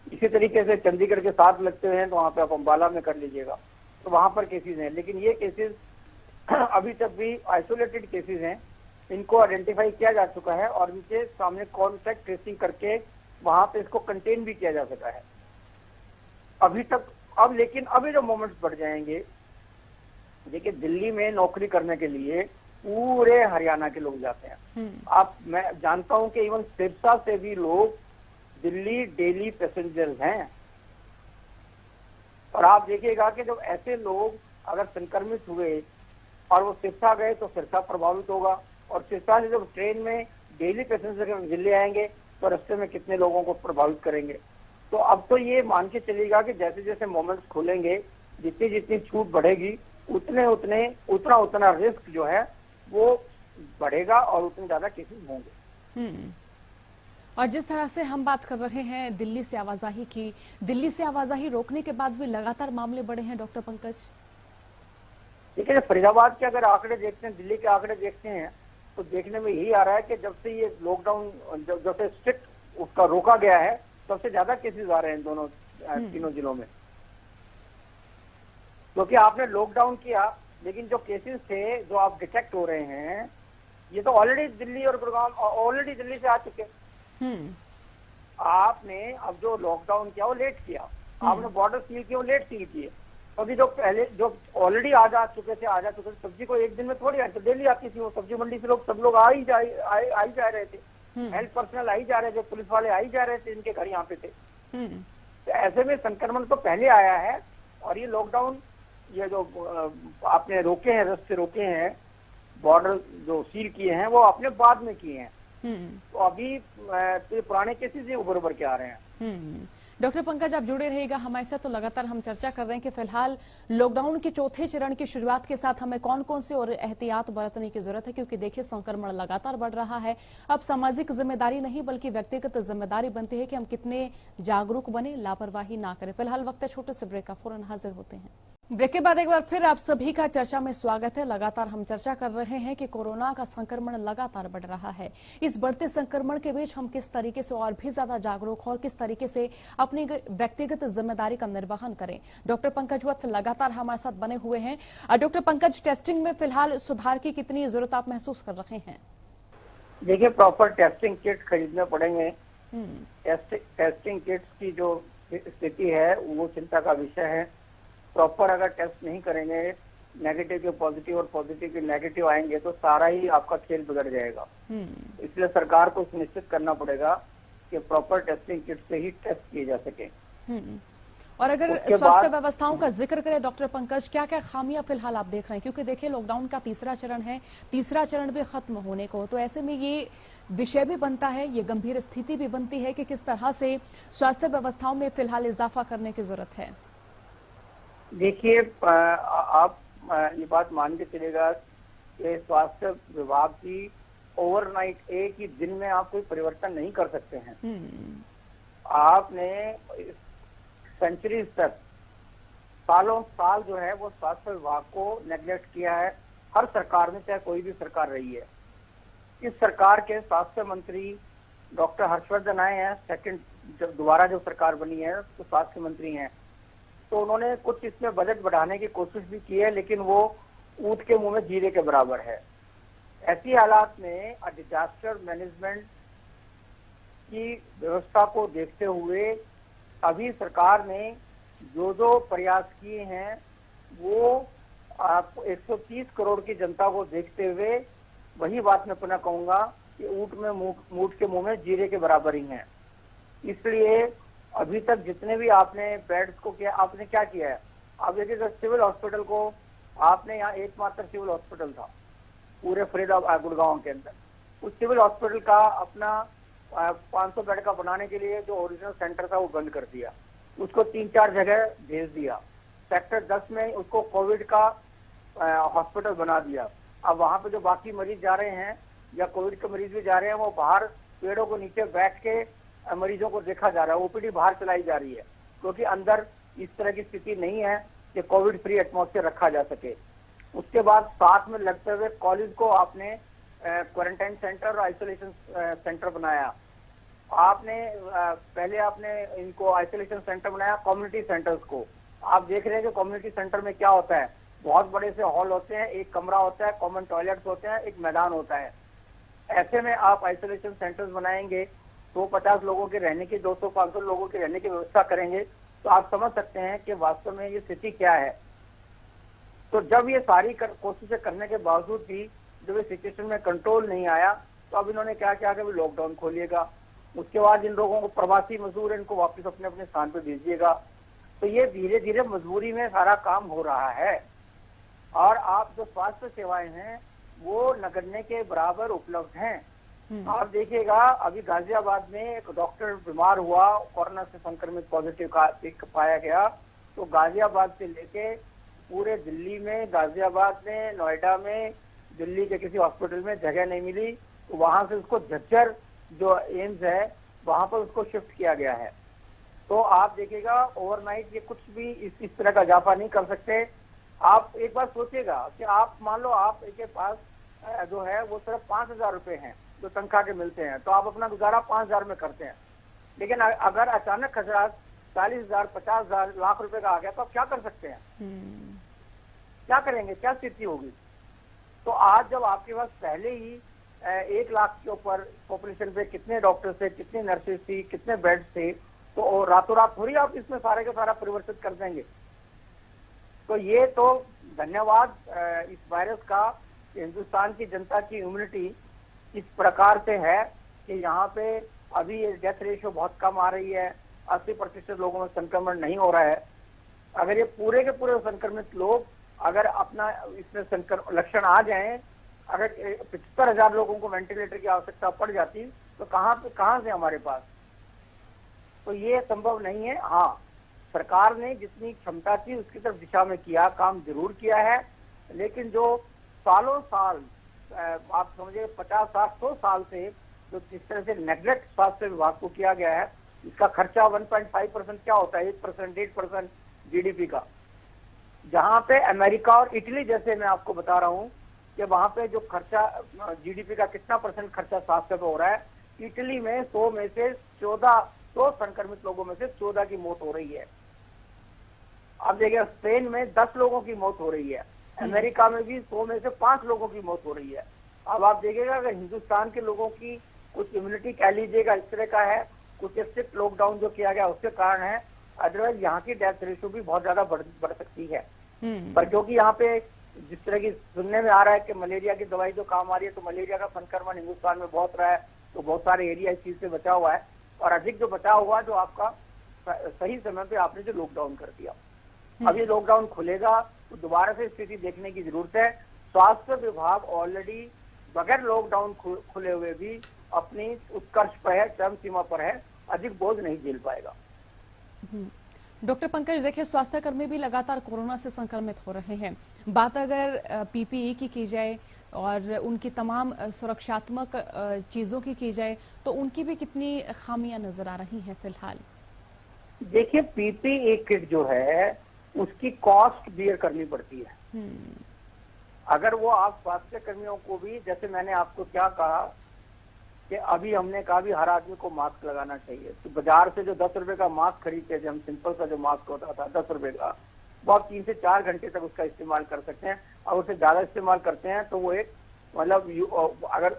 इसी तरीके से चंडीगढ़ के साथ लगते हैं तो वहाँ पे आप अम्बाला में कर लीजिएगा, तो वहाँ पर केसेस हैं। लेकिन ये केसेस अभी तक भी आइसोलेटेड केसेस हैं, इनको आइडेंटिफाई किया जा चुका है और इनके सामने कॉन्टैक्ट ट्रेसिंग करके वहाँ पे इसको कंटेन भी किया जा सका है अभी तक। अब लेकिन अभी जो मोमेंट्स बढ़ जाएंगे, देखिए दिल्ली में नौकरी करने के लिए पूरे हरियाणा के लोग जाते हैं। आप, मैं जानता हूं कि इवन सिरसा से भी लोग दिल्ली डेली पैसेंजर्स हैं। और आप देखिएगा कि जब ऐसे लोग अगर संक्रमित हुए और वो सिरसा गए तो सिरसा प्रभावित होगा, और सिरसा से जब ट्रेन में डेली पैसेंजर दिल्ली आएंगे तो रास्ते में कितने लोगों को प्रभावित करेंगे। तो अब तो ये मान के चलिएगा कि जैसे जैसे मोमेंट्स खुलेंगे, जितनी जितनी छूट बढ़ेगी, उतना रिस्क जो है वो बढ़ेगा और उतने ज्यादा केसेस होंगे। और जिस तरह से हम बात कर रहे हैं दिल्ली से आवाजाही की, दिल्ली से आवाजाही रोकने के बाद भी लगातार मामले बढ़े हैं डॉक्टर पंकज। देखिए, फरीदाबाद के अगर आंकड़े देखते हैं, दिल्ली के आंकड़े देखते हैं, तो देखने में यही आ रहा है कि जब से ये लॉकडाउन, जब से स्ट्रिक्ट उसका रोका गया है, सबसे ज्यादा केसेस आ रहे हैं दोनों तीनों जिलों में। क्योंकि आपने लॉकडाउन किया, लेकिन जो केसेस थे जो आप डिटेक्ट हो रहे हैं, ये तो ऑलरेडी दिल्ली और गुड़गांव ऑलरेडी दिल्ली से आ चुके। आपने अब जो लॉकडाउन किया वो लेट किया, आपने बॉर्डर सील किया वो लेट सील किए। क्योंकि जो पहले जो ऑलरेडी आ जा चुके थे, सब्जी को एक दिन में थोड़ी आती, डेली आती थी वो सब्जी मंडी से लोग, सब लोग आ ही जा रहे थे, हेल्थ पर्सनल आ ही जा रहे थे, पुलिस वाले आ ही जा रहे थे, इनके घर यहाँ पे थे। तो ऐसे में संक्रमण तो पहले आया है, और ये लॉकडाउन, ये जो आपने रोके हैं, रास्ते रोके हैं, बॉर्डर जो सील किए हैं, वो आपने बाद में किए हैं। तो अभी तो पुराने केसेस ही उभर के आ रहे हैं। डॉक्टर पंकज, आप जुड़े रहिएगा हमारे साथ। तो लगातार हम चर्चा कर रहे हैं कि फिलहाल लॉकडाउन के चौथे चरण की शुरुआत के साथ हमें कौन कौन से और एहतियात बरतने की जरूरत है, क्योंकि देखिए संक्रमण लगातार बढ़ रहा है। अब सामाजिक जिम्मेदारी नहीं बल्कि व्यक्तिगत जिम्मेदारी बनती है कि हम कितने जागरूक बने, लापरवाही ना करें। फिलहाल वक्त है छोटे से ब्रेक का, फौरन हाजिर होते हैं। ब्रेक के बाद एक बार फिर आप सभी का चर्चा में स्वागत है। लगातार हम चर्चा कर रहे हैं कि कोरोना का संक्रमण लगातार बढ़ रहा है। इस बढ़ते संक्रमण के बीच हम किस तरीके से और भी ज्यादा जागरूक और किस तरीके से अपनी व्यक्तिगत जिम्मेदारी का निर्वहन करें। डॉक्टर पंकज वत्स लगातार हमारे साथ बने हुए हैं। डॉक्टर पंकज, टेस्टिंग में फिलहाल सुधार की कितनी जरूरत आप महसूस कर रहे हैं? देखिए, प्रॉपर टेस्टिंग किट खरीदने पड़ेंगे। टेस्टिंग किट्स की जो स्थिति है वो चिंता का विषय है। प्रॉपर अगर टेस्ट नहीं करेंगे, नेगेटिव के पॉजिटिव और पॉजिटिव के नेगेटिव आएंगे तो सारा ही आपका खेल बिगड़ जाएगा। इसलिए सरकार को सुनिश्चित करना पड़ेगा कि प्रॉपर टेस्टिंग किट से ही टेस्ट किए जा सके। और अगर स्वास्थ्य व्यवस्थाओं का जिक्र करें डॉक्टर पंकज, क्या क्या खामियां फिलहाल आप देख रहे हैं? क्योंकि देखिए लॉकडाउन का तीसरा चरण है, तीसरा चरण भी खत्म होने को, तो ऐसे में ये विषय भी बनता है, ये गंभीर स्थिति भी बनती है कि किस तरह से स्वास्थ्य व्यवस्थाओं में फिलहाल इजाफा करने की जरूरत है। देखिए, आप ये बात मान के चलेगा कि स्वास्थ्य विभाग की ओवरनाइट एक ही दिन में आप कोई परिवर्तन नहीं कर सकते हैं। आपने सेंचुरी तक सालों साल जो है वो स्वास्थ्य विभाग को नेग्लेक्ट किया है, हर सरकार में, चाहे कोई भी सरकार रही है। इस सरकार के स्वास्थ्य मंत्री डॉक्टर हर्षवर्धन आए हैं, सेकंड जब दोबारा जो सरकार बनी है तो स्वास्थ्य मंत्री हैं, तो उन्होंने कुछ इसमें बजट बढ़ाने की कोशिश भी की है, लेकिन वो ऊंट के मुंह में जीरे के बराबर है। ऐसी हालात में डिजास्टर मैनेजमेंट की व्यवस्था को देखते हुए अभी सरकार ने जो प्रयास किए हैं वो 130 करोड़ की जनता को देखते हुए, वही बात मैं पुनः कहूंगा कि ऊंट के मुंह में जीरे के बराबर ही हैं। इसलिए अभी तक जितने भी आपने बेड्स को किया, आपने क्या किया है? आप देखिए, सिविल हॉस्पिटल को आपने यहाँ एकमात्र सिविल हॉस्पिटल था पूरे फरीदाबाद गुड़गांव के अंदर, उस सिविल हॉस्पिटल का अपना 500 बेड का बनाने के लिए जो ओरिजिनल सेंटर था वो बंद कर दिया, उसको 3-4 जगह भेज दिया। सेक्टर 10 में उसको कोविड का हॉस्पिटल बना दिया। अब वहां पे जो बाकी मरीज जा रहे हैं या कोविड के मरीज भी जा रहे हैं, वो बाहर पेड़ों को नीचे बैठ के मरीजों को देखा जा रहा है, ओपीडी बाहर चलाई जा रही है, क्योंकि अंदर इस तरह की स्थिति नहीं है कि कोविड फ्री एटमॉस्फेयर रखा जा सके। उसके बाद साथ में लगते हुए कॉलेज को आपने क्वारंटाइन सेंटर और आइसोलेशन सेंटर बनाया। आपने पहले आपने इनको आइसोलेशन सेंटर बनाया, कम्युनिटी सेंटर्स को। आप देख रहे हैं कि कम्युनिटी सेंटर में क्या होता है, बहुत बड़े से हॉल होते हैं, एक कमरा होता है, कॉमन टॉयलेट्स होते हैं, एक मैदान होता है। ऐसे में आप आइसोलेशन सेंटर्स बनाएंगे, 150 लोगों के रहने की, 200-500 लोगों के रहने की व्यवस्था करेंगे, तो आप समझ सकते हैं कि वास्तव में ये स्थिति क्या है। तो जब ये सारी कोशिशें करने के बावजूद भी जब ये सिचुएशन में कंट्रोल नहीं आया, तो अब इन्होंने क्या किया कि लॉकडाउन खोलिएगा, उसके बाद इन लोगों को, प्रवासी मजदूर, इनको वापस अपने अपने स्थान पर भेजिएगा। तो ये धीरे धीरे मजबूरी में सारा काम हो रहा है। और आप जो स्वास्थ्य सेवाएं हैं वो नगण्य के बराबर उपलब्ध हैं। आप देखिएगा, अभी गाजियाबाद में एक डॉक्टर बीमार हुआ, कोरोना से संक्रमित पॉजिटिव पाया गया, तो गाजियाबाद से लेके पूरे दिल्ली में, गाजियाबाद में, नोएडा में, दिल्ली के किसी हॉस्पिटल में जगह नहीं मिली, तो वहां से उसको झज्जर जो एम्स है वहां पर उसको शिफ्ट किया गया है। तो आप देखिएगा, ओवरनाइट ये कुछ भी इस तरह का इजाफा नहीं कर सकते। आप एक बार सोचिएगा कि आप मान लो आप के पास जो है वो सिर्फ 5,000 रुपए हैं जो तनख्वाह के मिलते हैं, तो आप अपना गुजारा 5,000 में करते हैं। लेकिन अगर अचानक खतरा 40,000, 50,000, लाख रुपए का आ गया, तो आप क्या कर सकते हैं? क्या करेंगे? क्या स्थिति होगी? तो आज जब आपके पास पहले ही 1 लाख के ऊपर पॉपुलेशन पे कितने डॉक्टर्स थे, कितने नर्सेज थी, कितने बेड्स थे, तो रातों रात थोड़ी आप इसमें सारे का सारा परिवर्तित कर देंगे। तो ये तो धन्यवाद इस वायरस का, हिंदुस्तान की जनता की इम्यूनिटी इस प्रकार से है कि यहाँ पे अभी ये डेथ रेशियो बहुत कम आ रही है, 80% लोगों में संक्रमण नहीं हो रहा है। अगर ये पूरे के पूरे संक्रमित लोग अगर अपना इसमें लक्षण आ जाएं, अगर 75,000 लोगों को वेंटिलेटर की आवश्यकता पड़ जाती, तो कहाँ से हमारे पास? तो ये संभव नहीं है। हाँ, सरकार ने जितनी क्षमता थी उसकी तरफ दिशा में किया, काम जरूर किया है, लेकिन जो सालों साल आप समझिए 50-60-100 साल से जो जिस तरह से नेग्लेक्ट स्वास्थ्य विभाग को किया गया है, इसका खर्चा 1.5% क्या होता है, 1%, 1.5% जीडीपी का। जहां पे अमेरिका और इटली जैसे, मैं आपको बता रहा हूं कि वहां पे जो खर्चा जीडीपी का कितना % खर्चा स्वास्थ्य पे हो रहा है, इटली में 100 में से 100 संक्रमित लोगों में से 14 की मौत हो रही है। अब देखिए, स्पेन में 10 लोगों की मौत हो रही है, अमेरिका में भी 100 में से 5 लोगों की मौत हो रही है। अब आप देखिएगा, अगर हिंदुस्तान के लोगों की कुछ इम्यूनिटी कह लीजिएगा इस तरह का है, कुछ स्ट्रिक्ट लॉकडाउन जो किया गया उसके कारण है, अदरवाइज यहाँ की डेथ रेशियो भी बहुत ज्यादा बढ़ सकती है। पर क्योंकि यहाँ पे जिस तरह की सुनने में आ रहा है कि मलेरिया की दवाई जो काम आ रही है, तो मलेरिया का संक्रमण हिंदुस्तान में बहुत रहा है, तो बहुत सारे एरिया इस चीज से बचा हुआ है, और अधिक जो बचा हुआ जो आपका सही समय पे आपने जो लॉकडाउन कर दिया। अब ये लॉकडाउन खुलेगा तो दोबारा से स्थिति देखने की जरूरत है। स्वास्थ्य विभाग ऑलरेडी बगैर लॉकडाउन खुले हुए भी अपनी उत्कर्ष पर है, चरम सीमा पर है, अधिक बोझ नहीं झेल पाएगा। डॉक्टर पंकज, देखिए स्वास्थ्यकर्मी भी लगातार कोरोना से संक्रमित हो रहे हैं। बात अगर पीपीई की जाए और उनकी तमाम सुरक्षात्मक चीजों की जाए तो उनकी भी कितनी खामियां नजर आ रही हैं फिलहाल। देखिए, पीपीई किट जो है उसकी कॉस्ट बियर करनी पड़ती है। अगर वो आप स्वास्थ्य कर्मियों को भी, जैसे मैंने आपको क्या कहा कि अभी हमने कहा भी हर आदमी को मास्क लगाना चाहिए, तो बाजार से जो 10 रुपए का मास्क खरीदते थे हम, सिंपल सा जो मास्क होता था 10 रुपए का, वो आप 3 से 4 घंटे तक उसका इस्तेमाल कर सकते हैं। और उसे ज्यादा इस्तेमाल करते हैं तो वो एक मतलब अगर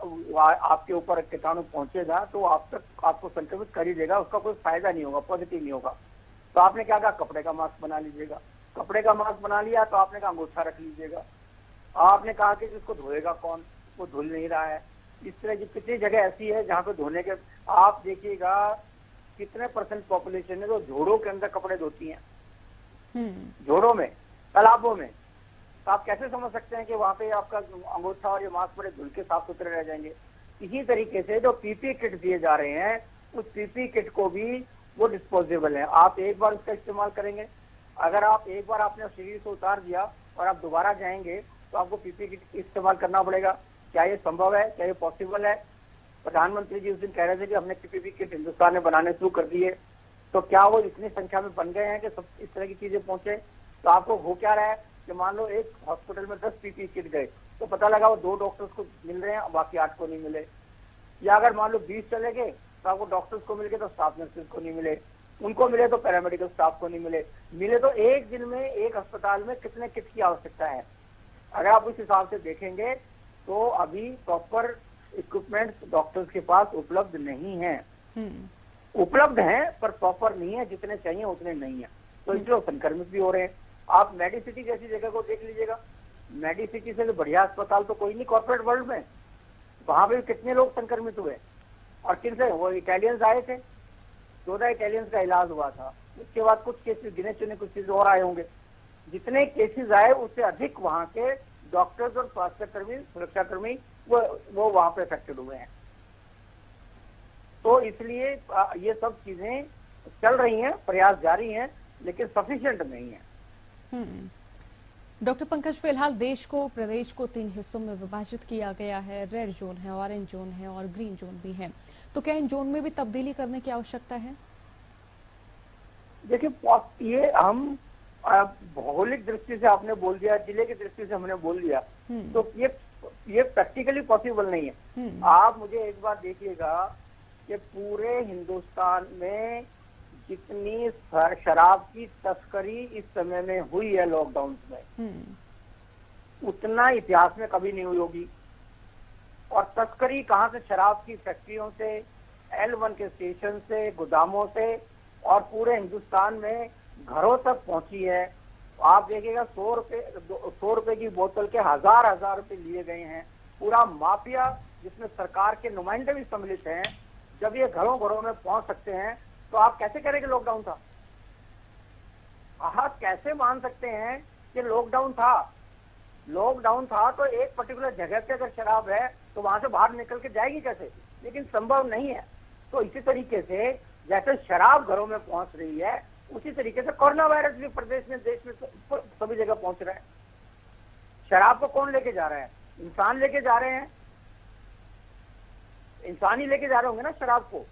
आपके ऊपर कीटाणु पहुंचेगा तो आपको संक्रमित कर ही देगा, उसका कोई फायदा नहीं होगा, पॉजिटिव नहीं होगा। तो आपने क्या कहा, कपड़े का मास्क बना लीजिएगा। कपड़े का मास्क बना लिया तो आपने कहा अंगूठा रख लीजिएगा। आपने कहा कि जिसको धोएगा कौन, वो धुल नहीं रहा है। इस तरह की कितनी जगह ऐसी है जहाँ पे धोने के, आप देखिएगा कितने % पॉपुलेशन है जो झोड़ों के अंदर कपड़े धोती हैं, झोड़ों में, तालाबों में। तो आप कैसे समझ सकते हैं कि वहां पे आपका अंगूठा और ये मास्क बड़े धुल के साफ सुथरे रह जाएंगे। इसी तरीके से जो पीपी किट दिए जा रहे हैं, उस पीपी किट को भी वो डिस्पोजेबल है, आप एक बार उसका इस्तेमाल करेंगे। अगर आप एक बार आपने शरीर से उतार दिया और आप दोबारा जाएंगे तो आपको पीपी किट इस्तेमाल करना पड़ेगा। क्या ये संभव है, क्या ये पॉसिबल है? प्रधानमंत्री जी उस दिन कह रहे थे कि हमने पीपी किट हिंदुस्तान में बनाने शुरू कर दिए, तो क्या वो इतनी संख्या में बन गए हैं कि सब इस तरह की चीजें पहुंचे? तो आपको हो क्या रहा है कि मान लो एक हॉस्पिटल में 10 पीपी किट गए तो पता लगा वो 2 डॉक्टर्स को मिल रहे हैं, बाकी 8 को नहीं मिले। या अगर मान लो 20 चले गए तो आपको डॉक्टर्स को मिल गए तो स्टाफ नर्सेज को नहीं मिले, उनको मिले तो पैरामेडिकल स्टाफ को नहीं मिले तो एक दिन में एक अस्पताल में कितने किट की आवश्यकता है? अगर आप उस हिसाब से देखेंगे तो अभी प्रॉपर इक्विपमेंट डॉक्टर्स के पास उपलब्ध नहीं है। उपलब्ध हैं पर प्रॉपर नहीं है, जितने चाहिए उतने नहीं है, तो इसलिए संक्रमित भी हो रहे हैं। आप मेडिसिटी जैसी जगह को देख लीजिएगा, मेडिसिटी से तो बढ़िया अस्पताल तो कोई नहीं कॉर्पोरेट वर्ल्ड में, वहां पे कितने लोग संक्रमित हुए और किन से? वो इटालियंस आए थे, 14 इटालियंस का इलाज हुआ था, उसके बाद कुछ केसेस गिने चुने कुछ चीज और आए होंगे। जितने केसेस आए उससे अधिक वहां के डॉक्टर्स और स्वास्थ्यकर्मी, सुरक्षाकर्मी वो वहां पे अफेक्टेड हुए हैं। तो इसलिए ये सब चीजें चल रही हैं, प्रयास जारी हैं, लेकिन सफिशिएंट नहीं है। डॉक्टर पंकज, फिलहाल देश को, प्रदेश को 3 हिस्सों में विभाजित किया गया है। रेड जोन है, ऑरेंज जोन है और ग्रीन जोन भी है। तो क्या इन जोन में भी तब्दीली करने की आवश्यकता है? देखिए, ये हम भौगोलिक दृष्टि से आपने बोल दिया, जिले की दृष्टि से हमने बोल दिया, तो ये प्रैक्टिकली पॉसिबल नहीं है। आप मुझे एक बार देखिएगा कि पूरे हिंदुस्तान में जितनी शराब की तस्करी इस समय में हुई है लॉकडाउन में, उतना इतिहास में कभी नहीं हुई होगी। और तस्करी कहां से? शराब की फैक्ट्रियों से, L1 के स्टेशन से, गोदामों से, और पूरे हिंदुस्तान में घरों तक पहुंची है। आप देखिएगा 100 रुपए की बोतल के हजार रुपए लिए गए हैं। पूरा माफिया जिसमें सरकार के नुमाइंदे भी सम्मिलित हैं, जब ये घरों घरों में पहुंच सकते हैं तो आप कैसे करें कि लॉकडाउन था? आप कैसे मान सकते हैं कि लॉकडाउन था? लॉकडाउन था तो एक पर्टिकुलर जगह पे अगर शराब है तो वहां से बाहर निकल के जाएगी कैसे? लेकिन संभव नहीं है। तो इसी तरीके से जैसे शराब घरों में पहुंच रही है, उसी तरीके से कोरोना वायरस भी प्रदेश में, देश में सभी जगह पहुंच रहा है। शराब को कौन लेके जा रहा है? इंसान लेके जा रहे हैं, इंसान ही लेके जा रहे होंगे ना शराब को।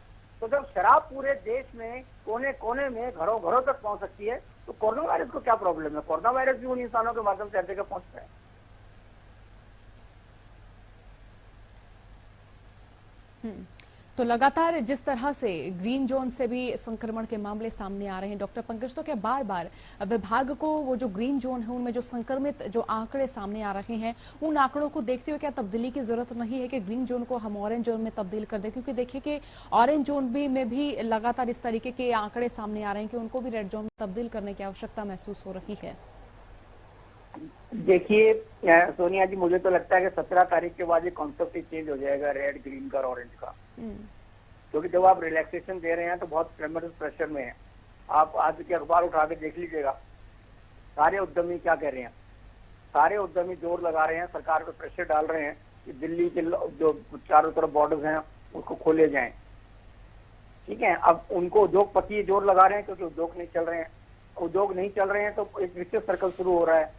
तो जब शराब पूरे देश में कोने कोने में, घरों घरों तक पहुंच सकती है, तो कोरोना वायरस को क्या प्रॉब्लम है? कोरोना वायरस भी उन इंसानों के माध्यम से हर जगह पहुंच रहा है। तो लगातार जिस तरह से ग्रीन जोन से भी संक्रमण के मामले सामने आ रहे हैं डॉक्टर पंकज, तो क्या बार बार विभाग को वो जो ग्रीन जोन है उनमें जो संक्रमित जो आंकड़े सामने आ रहे हैं, उन आंकड़ों को देखते हुए क्या तब्दीली की जरूरत नहीं है कि ग्रीन जोन को हम ऑरेंज जोन में तब्दील कर दें? क्योंकि देखिए कि ऑरेंज जोन में भी लगातार इस तरीके के आंकड़े सामने आ रहे हैं कि उनको भी रेड जोन में तब्दील करने की आवश्यकता महसूस हो रही है। देखिए सोनिया जी, मुझे तो लगता है कि 17 तारीख के बाद ये कॉन्सेप्ट ही चेंज हो जाएगा रेड, ग्रीन का और ऑरेंज का। क्योंकि जब आप रिलैक्सेशन दे रहे हैं तो बहुत ट्रेमेंडस प्रेशर में है। आप आज के अखबार उठा के देख लीजिएगा, सारे उद्यमी क्या कह रहे हैं। सारे उद्यमी जोर लगा रहे हैं, सरकार पे प्रेशर डाल रहे हैं कि दिल्ली के जो चारों तरफ बॉर्डर्स हैं उसको खोले जाएं। ठीक है, अब उनको उद्योगपति जोर लगा रहे हैं क्योंकि उद्योग नहीं चल रहे हैं। उद्योग नहीं चल रहे हैं तो एक विशेष सर्कल शुरू हो रहा है,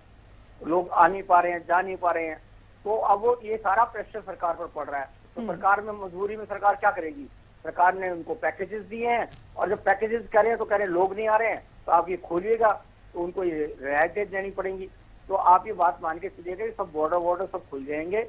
लोग आ नहीं पा रहे हैं, जा नहीं पा रहे हैं, तो अब वो ये सारा प्रेशर सरकार पर पड़ रहा है। तो सरकार में मजबूरी में सरकार क्या करेगी? सरकार ने उनको पैकेजेस दिए हैं और जब पैकेजेस कह रहे हैं तो कह रहे हैं लोग नहीं आ रहे हैं, तो आप ये खोलिएगा तो उनको ये रियायतें देनी पड़ेंगी। तो आप ये बात मान के चलिएगा कि सब बॉर्डर सब खुल जाएंगे,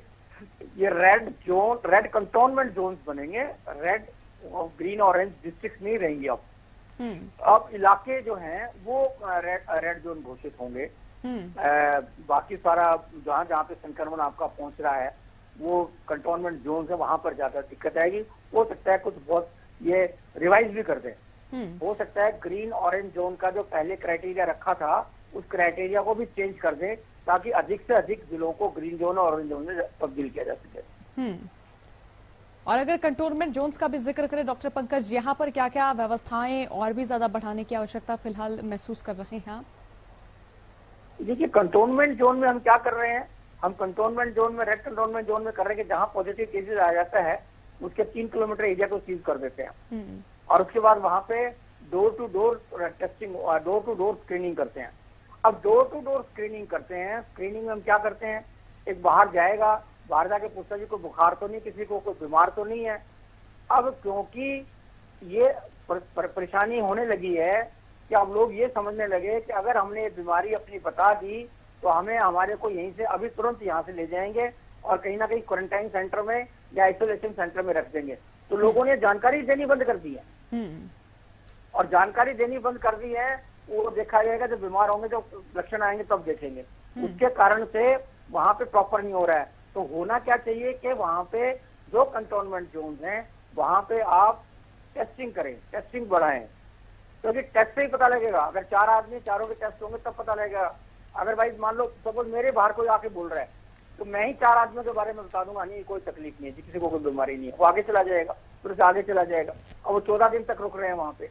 ये रेड कंटोनमेंट जोन्स बनेंगे, रेड ग्रीन ऑरेंज डिस्ट्रिक्ट नहीं रहेंगी। अब इलाके जो हैं वो रेड जोन घोषित होंगे। बाकी सारा जहां जहां पे संक्रमण आपका पहुंच रहा है वो कंटोनमेंट जोन है, वहां पर ज्यादा दिक्कत आएगी। हो सकता है कुछ बहुत ये रिवाइज भी कर दें, हो सकता है ग्रीन ऑरेंज जोन का जो पहले क्राइटेरिया रखा था उस क्राइटेरिया को भी चेंज कर दें ताकि अधिक से अधिक जिलों को ग्रीन जोन और ऑरेंज जोन में तब्दील किया जा सके। और अगर कंटोनमेंट जोन्स का भी जिक्र करें डॉक्टर पंकज, यहाँ पर क्या क्या व्यवस्थाएं और भी ज्यादा बढ़ाने की आवश्यकता फिलहाल महसूस कर रहे हैं आप? देखिए, कंटोनमेंट जोन में हम क्या कर रहे हैं, हम कंटोनमेंट जोन में, रेड कंटोनमेंट जोन में कर रहे हैं कि जहां पॉजिटिव केसेस आ जाता है उसके 3 किलोमीटर एरिया को सीज कर देते हैं और उसके बाद वहां पे door to door testing, door to door screening करते हैं। अब डोर टू डोर स्क्रीनिंग करते हैं, स्क्रीनिंग में हम क्या करते हैं, एक बाहर जाएगा, बाहर जाके पूछता जी कोई बुखार तो नहीं, किसी को कोई बीमार तो नहीं है। अब क्योंकि ये परेशानी होने लगी है कि अब लोग ये समझने लगे कि अगर हमने ये बीमारी अपनी बता दी तो हमें हमारे को यहीं से अभी तुरंत यहाँ से ले जाएंगे और कहीं ना कहीं क्वारंटाइन सेंटर में या आइसोलेशन सेंटर में रख देंगे। तो लोगों ने जानकारी देनी बंद कर दी है और जानकारी देनी बंद कर दी है, वो देखा जाएगा जब बीमार होंगे, जब लक्षण आएंगे तब देखेंगे। उसके कारण से वहां पे प्रॉपर नहीं हो रहा है। तो होना क्या चाहिए कि वहां पे जो कंटोनमेंट जोन हैं वहां पे आप टेस्टिंग करें, टेस्टिंग बढ़ाएं, क्योंकि टेस्ट से ही पता लगेगा। अगर 4 आदमी, चारों के टेस्ट होंगे तब पता लगेगा। अगर भाई मान लो सपोज मेरे बाहर कोई आके बोल रहा है तो मैं ही 4 आदमियों के बारे में बता दूंगा नहीं कोई तकलीफ नहीं है जी, किसी को कोई बीमारी नहीं है, वो आगे चला जाएगा, फिर उससे आगे चला जाएगा और वो 14 दिन तक रुक रहे हैं वहां पे।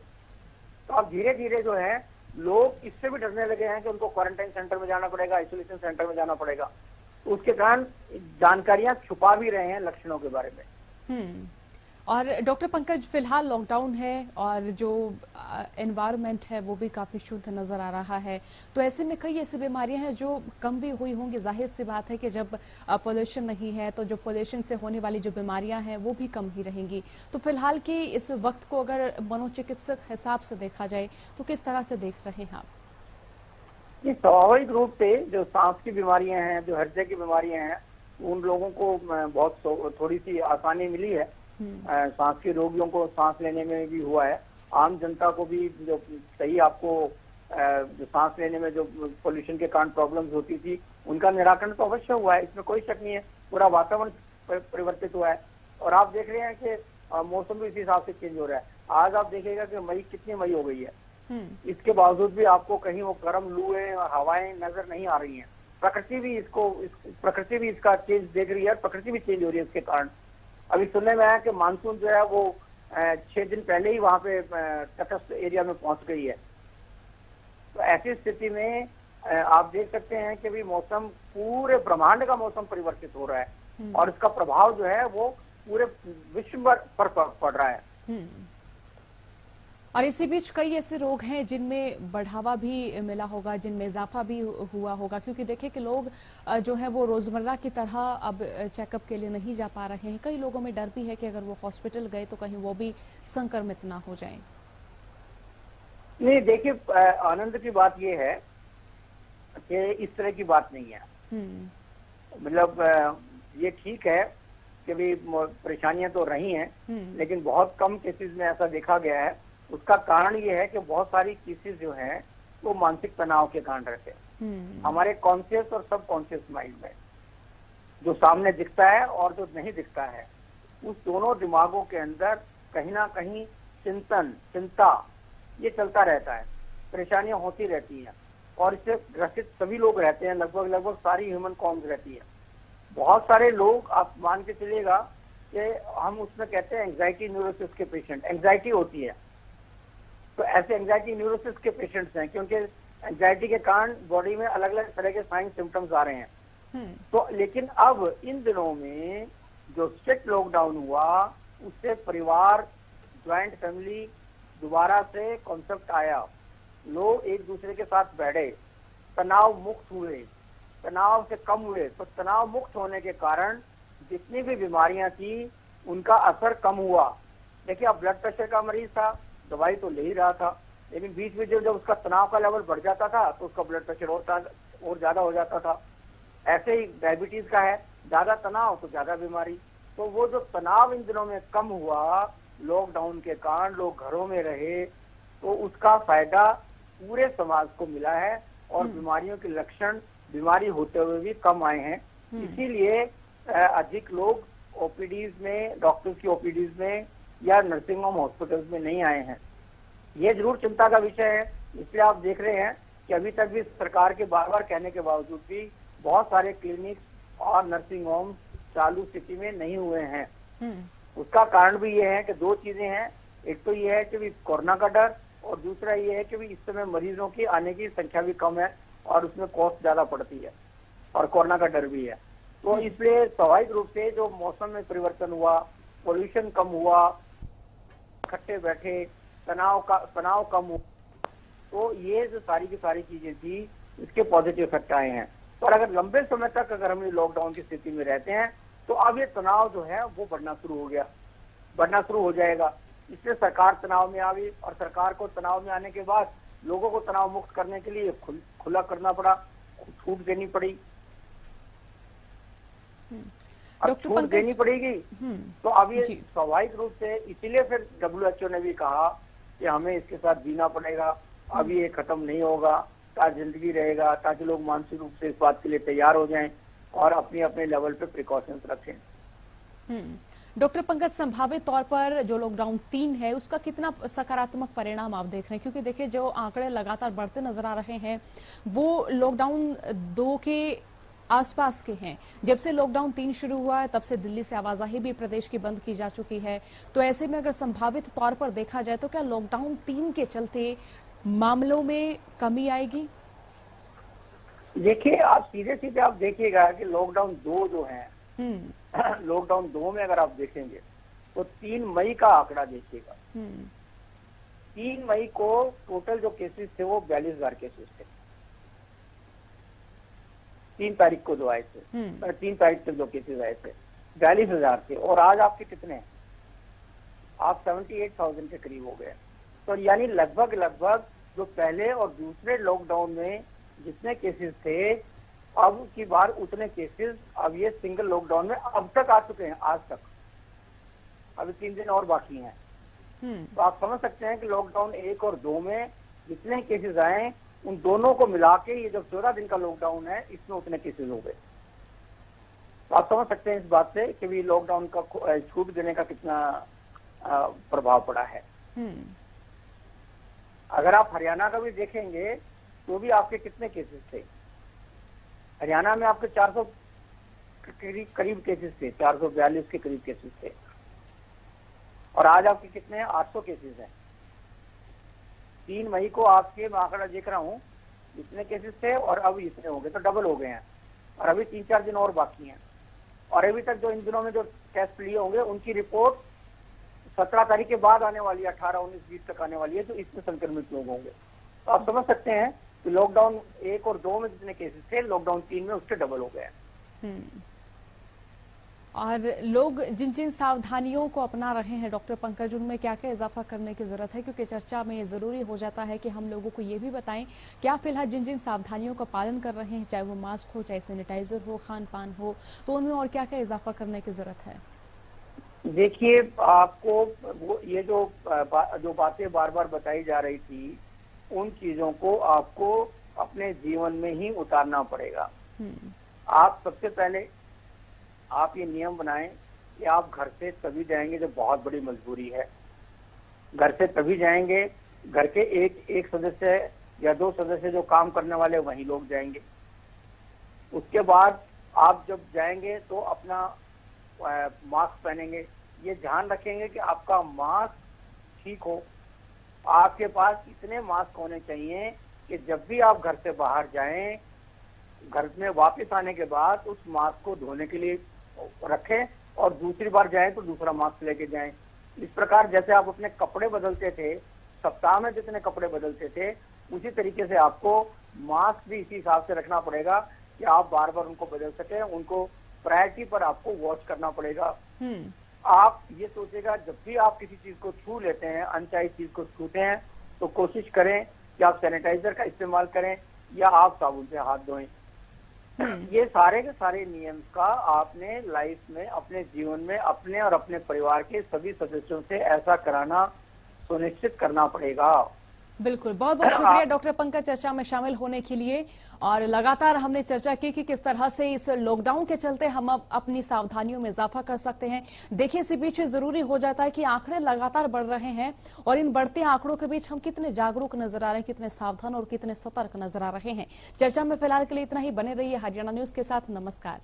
तो अब धीरे धीरे जो है लोग इससे भी डरने लगे हैं कि उनको क्वारंटाइन सेंटर में जाना पड़ेगा, आइसोलेशन सेंटर में जाना पड़ेगा। तो उसके कारण जानकारियां छुपा भी रहे हैं लक्षणों के बारे में। और डॉक्टर पंकज, फिलहाल लॉकडाउन है और जो एनवायरनमेंट है वो भी काफी शुद्ध नजर आ रहा है, तो ऐसे में कई ऐसी बीमारियां हैं जो कम भी हुई होंगी। जाहिर सी बात है कि जब पोल्यूशन नहीं है तो जो पोल्यूशन से होने वाली जो बीमारियां हैं वो भी कम ही रहेंगी। तो फिलहाल की इस वक्त को अगर मनोचिकित्सक हिसाब से देखा जाए तो किस तरह से देख रहे हैं आप? ये स्वाभाविक रूप से जो सांस की बीमारियां हैं, जो हृदय की बीमारियां हैं, उन लोगों को बहुत थोड़ी सी आसानी मिली है। सांस के रोगियों को सांस लेने में भी हुआ है, आम जनता को भी जो सही आपको जो सांस लेने में जो पोल्यूशन के कारण प्रॉब्लम्स होती थी उनका निराकरण तो अवश्य हुआ है, इसमें कोई शक नहीं है। पूरा वातावरण परिवर्तित हुआ है और आप देख रहे हैं कि मौसम भी इसी हिसाब से चेंज हो रहा है। आज आप देखिएगा कि मई कितनी मई हो गई है, इसके बावजूद भी आपको कहीं वो गर्म लूएं और हवाएं नजर नहीं आ रही हैं। प्रकृति भी इसका चेंज देख रही है, प्रकृति भी चेंज हो रही है इसके कारण। अभी सुनने में आया कि मानसून जो है वो 6 दिन पहले ही वहां पे तटस्थ एरिया में पहुंच गई है। तो ऐसी स्थिति में आप देख सकते हैं कि भी मौसम, पूरे ब्रह्मांड का मौसम परिवर्तित हो रहा है और इसका प्रभाव जो है वो पूरे विश्व पर पड़ रहा है। और इसी बीच कई ऐसे रोग हैं जिनमें बढ़ावा भी मिला होगा, जिनमें इजाफा भी हुआ होगा, क्योंकि देखिए कि लोग जो है वो रोजमर्रा की तरह अब चेकअप के लिए नहीं जा पा रहे हैं। कई लोगों में डर भी है कि अगर वो हॉस्पिटल गए तो कहीं वो भी संक्रमित ना हो जाएं। नहीं, देखिए आनंद की बात ये है कि इस तरह की बात नहीं है। मतलब ये ठीक है कि भी परेशानियां तो रही हैं, लेकिन बहुत कम केसेस में ऐसा देखा गया है। उसका कारण ये है कि बहुत सारी केसेस जो हैं वो मानसिक तनाव के कारण रहते हैं हमारे कॉन्शियस और सब कॉन्शियस माइंड में। जो सामने दिखता है और जो नहीं दिखता है, उस दोनों दिमागों के अंदर कहीं ना कहीं चिंता ये चलता रहता है, परेशानियां होती रहती हैं और इससे ग्रसित सभी लोग रहते हैं, लगभग सारी ह्यूमन कॉम्स रहती है। बहुत सारे लोग, आप मान के चलिएगा कि हम उसमें कहते हैं एंजाइटी न्यूरोसिस के पेशेंट, एंजाइटी होती है। तो ऐसे एंजाइटी न्यूरोसिस के पेशेंट्स हैं क्योंकि एंजाइटी के कारण बॉडी में अलग अलग तरह के साइन सिम्टम्स आ रहे हैं। तो लेकिन अब इन दिनों में जो स्ट्रिक्ट लॉकडाउन हुआ उससे परिवार, ज्वाइंट फैमिली दोबारा से कॉन्सेप्ट आया लोग एक दूसरे के साथ बैठे, तनाव मुक्त हुए, तनाव से कम हुए, तो तनाव मुक्त होने के कारण जितनी भी बीमारियां थी उनका असर कम हुआ। देखिए, अब ब्लड प्रेशर का मरीज था, दवाई तो ले ही रहा था, लेकिन बीच में जब उसका तनाव का लेवल बढ़ जाता था तो उसका ब्लड प्रेशर और ज्यादा हो जाता था। ऐसे ही डायबिटीज का है, ज्यादा तनाव तो ज्यादा बीमारी। तो वो जो तनाव इन दिनों में कम हुआ लॉकडाउन के कारण, लोग घरों में रहे, तो उसका फायदा पूरे समाज को मिला है और बीमारियों के लक्षण बीमारी होते हुए भी कम आए हैं। इसीलिए अधिक लोग ओपीडीज में, डॉक्टर्स की ओपीडीज में या नर्सिंग होम हॉस्पिटल्स में नहीं आए हैं। ये जरूर चिंता का विषय है। इसलिए आप देख रहे हैं कि अभी तक भी सरकार के बार बार कहने के बावजूद भी बहुत सारे क्लिनिक और नर्सिंग होम चालू स्थिति में नहीं हुए हैं। उसका कारण भी ये है कि दो चीजें हैं। एक तो ये है कि कोरोना का डर, और दूसरा ये है कि इस समय मरीजों की आने की संख्या भी कम है और उसमें कॉस्ट ज्यादा पड़ती है, और कोरोना का डर भी है। तो इसलिए स्वाभाविक रूप से जो मौसम में परिवर्तन हुआ, पोल्यूशन कम हुआ, इकट्ठे बैठे, तनाव कम हुआ, तो ये जो सारी की सारी चीजें थी इसके पॉजिटिव इफेक्ट आए हैं। पर अगर लंबे समय तक अगर हम लॉकडाउन की स्थिति में रहते हैं तो अब ये तनाव जो है वो बढ़ना शुरू हो जाएगा। इसलिए सरकार तनाव में आ गई, और सरकार को तनाव में आने के बाद लोगों को तनाव मुक्त करने के लिए खुला करना पड़ा, छूट देनी पड़ी। अब छूट देनी पड़ेगी तो अब ये स्वाभाविक रूप से, इसीलिए फिर WHO ने भी कहा कि हमें इसके साथ जीना पड़ेगा, अभी ये खत्म नहीं होगा, ताकि जिंदगी रहेगा, ताकि लोग मानसिक रूप से इस बात के लिए तैयार हो जाएं और अपने अपने लेवल पे प्रिकॉशंस रखें। डॉक्टर पंकज, संभावित तौर पर जो लॉकडाउन 3 है उसका कितना सकारात्मक परिणाम आप देख रहे हैं? क्योंकि देखिए, जो आंकड़े लगातार बढ़ते नजर आ रहे हैं वो लॉकडाउन 2 के आसपास के हैं। जब से लॉकडाउन 3 शुरू हुआ है तब से दिल्ली से आवाजाही भी प्रदेश की बंद की जा चुकी है। तो ऐसे में अगर संभावित तौर पर देखा जाए तो क्या लॉकडाउन 3 के चलते मामलों में कमी आएगी? देखिए, आप सीधे आप देखिएगा कि लॉकडाउन 2 जो है, लॉकडाउन 2 में अगर आप देखेंगे तो 3 मई का आंकड़ा देखिएगा। 3 मई को टोटल जो केसेस थे वो 42,000 केसेस थे। 3 तारीख को जो आए थे, 3 तारीख तक जो केसेस आए थे 42,000 थे, और आज आपके कितने हैं? आप 78,000 के करीब हो गए। तो यानी लगभग जो पहले और दूसरे लॉकडाउन में जितने केसेस थे, अब की बार उतने केसेस अब ये सिंगल लॉकडाउन में अब तक आ चुके हैं। आज तक अभी 3 दिन और बाकी हैं। तो आप समझ सकते हैं कि लॉकडाउन 1 और 2 में जितने केसेस आए उन दोनों को मिला के ये जब 14 दिन का लॉकडाउन है इसमें उतने केसेस हो गए। तो आप समझ सकते हैं इस बात से कि भी लॉकडाउन का छूट देने का कितना प्रभाव पड़ा है। अगर आप हरियाणा का भी देखेंगे तो भी आपके कितने केसेस थे? हरियाणा में आपके 400 करीब केसेस थे, 442 के करीब केसेस थे, और आज आपके कितने हैं? 800 केसेस हैं। 3 मई को आपके, मैं आंकड़ा देख रहा हूँ, इतने केसेस थे और अब इतने हो गए, तो डबल हो गए हैं। और अभी 3-4 दिन और बाकी हैं, और अभी तक जो इन दिनों में जो टेस्ट लिए होंगे उनकी रिपोर्ट 17 तारीख के बाद आने वाली है, 18, 19, 20 तक आने वाली है, तो इसमें संक्रमित लोग होंगे। तो आप समझ सकते हैं कि लॉकडाउन 1 और 2 में जितने केसेस थे लॉकडाउन 3 में उसके डबल हो गए हैं। और लोग जिन जिन सावधानियों को अपना रहे हैं डॉक्टर पंकज, उनमें क्या क्या इजाफा करने की जरूरत है? क्योंकि चर्चा में जरूरी हो जाता है कि हम लोगों को ये भी बताएं कि आप फिलहाल जिन जिन सावधानियों का पालन कर रहे हैं, चाहे वो मास्क हो, चाहे सैनिटाइजर हो, खान पान हो, तो उनमें और क्या क्या इजाफा करने की जरूरत है? देखिए, आपको ये जो बातें बार बार बताई जा रही थी, उन चीजों को आपको अपने जीवन में ही उतारना पड़ेगा। आप सबसे पहले आप ये नियम बनाएं कि आप घर से तभी जाएंगे जब बहुत बड़ी मजबूरी है। घर से तभी जाएंगे, घर के एक सदस्य या 2 सदस्य जो काम करने वाले वही लोग जाएंगे। उसके बाद आप जब जाएंगे तो अपना मास्क पहनेंगे। ये ध्यान रखेंगे कि आपका मास्क ठीक हो। आपके पास इतने मास्क होने चाहिए कि जब भी आप घर से बाहर जाएं, घर में वापस आने के बाद उस मास्क को धोने के लिए रखें, और दूसरी बार जाएं तो दूसरा मास्क लेके जाएं। इस प्रकार जैसे आप अपने कपड़े बदलते थे, सप्ताह में जितने कपड़े बदलते थे, उसी तरीके से आपको मास्क भी इसी हिसाब से रखना पड़ेगा कि आप बार बार उनको बदल सके, उनको प्रायोरिटी पर आपको वॉच करना पड़ेगा। आप ये सोचेगा जब भी आप किसी चीज को छू लेते हैं, अनचाही चीज को छूते हैं, तो कोशिश करें कि आप सैनिटाइजर का इस्तेमाल करें या आप साबुन से हाथ धोएं। ये सारे के सारे नियम का आपने लाइफ में, अपने जीवन में, अपने और अपने परिवार के सभी सदस्यों से ऐसा कराना सुनिश्चित करना पड़ेगा। बिल्कुल, बहुत बहुत शुक्रिया डॉक्टर पंकज चर्चा में शामिल होने के लिए। और लगातार हमने चर्चा की कि किस तरह से इस लॉकडाउन के चलते हम अब अपनी सावधानियों में इजाफा कर सकते हैं। देखिए, इसी बीच जरूरी हो जाता है कि आंकड़े लगातार बढ़ रहे हैं और इन बढ़ते आंकड़ों के बीच हम कितने जागरूक नजर आ रहे हैं, कितने सावधान और कितने सतर्क नजर आ रहे हैं। चर्चा में फिलहाल के लिए इतना ही। बने रहिए हरियाणा न्यूज के साथ। नमस्कार।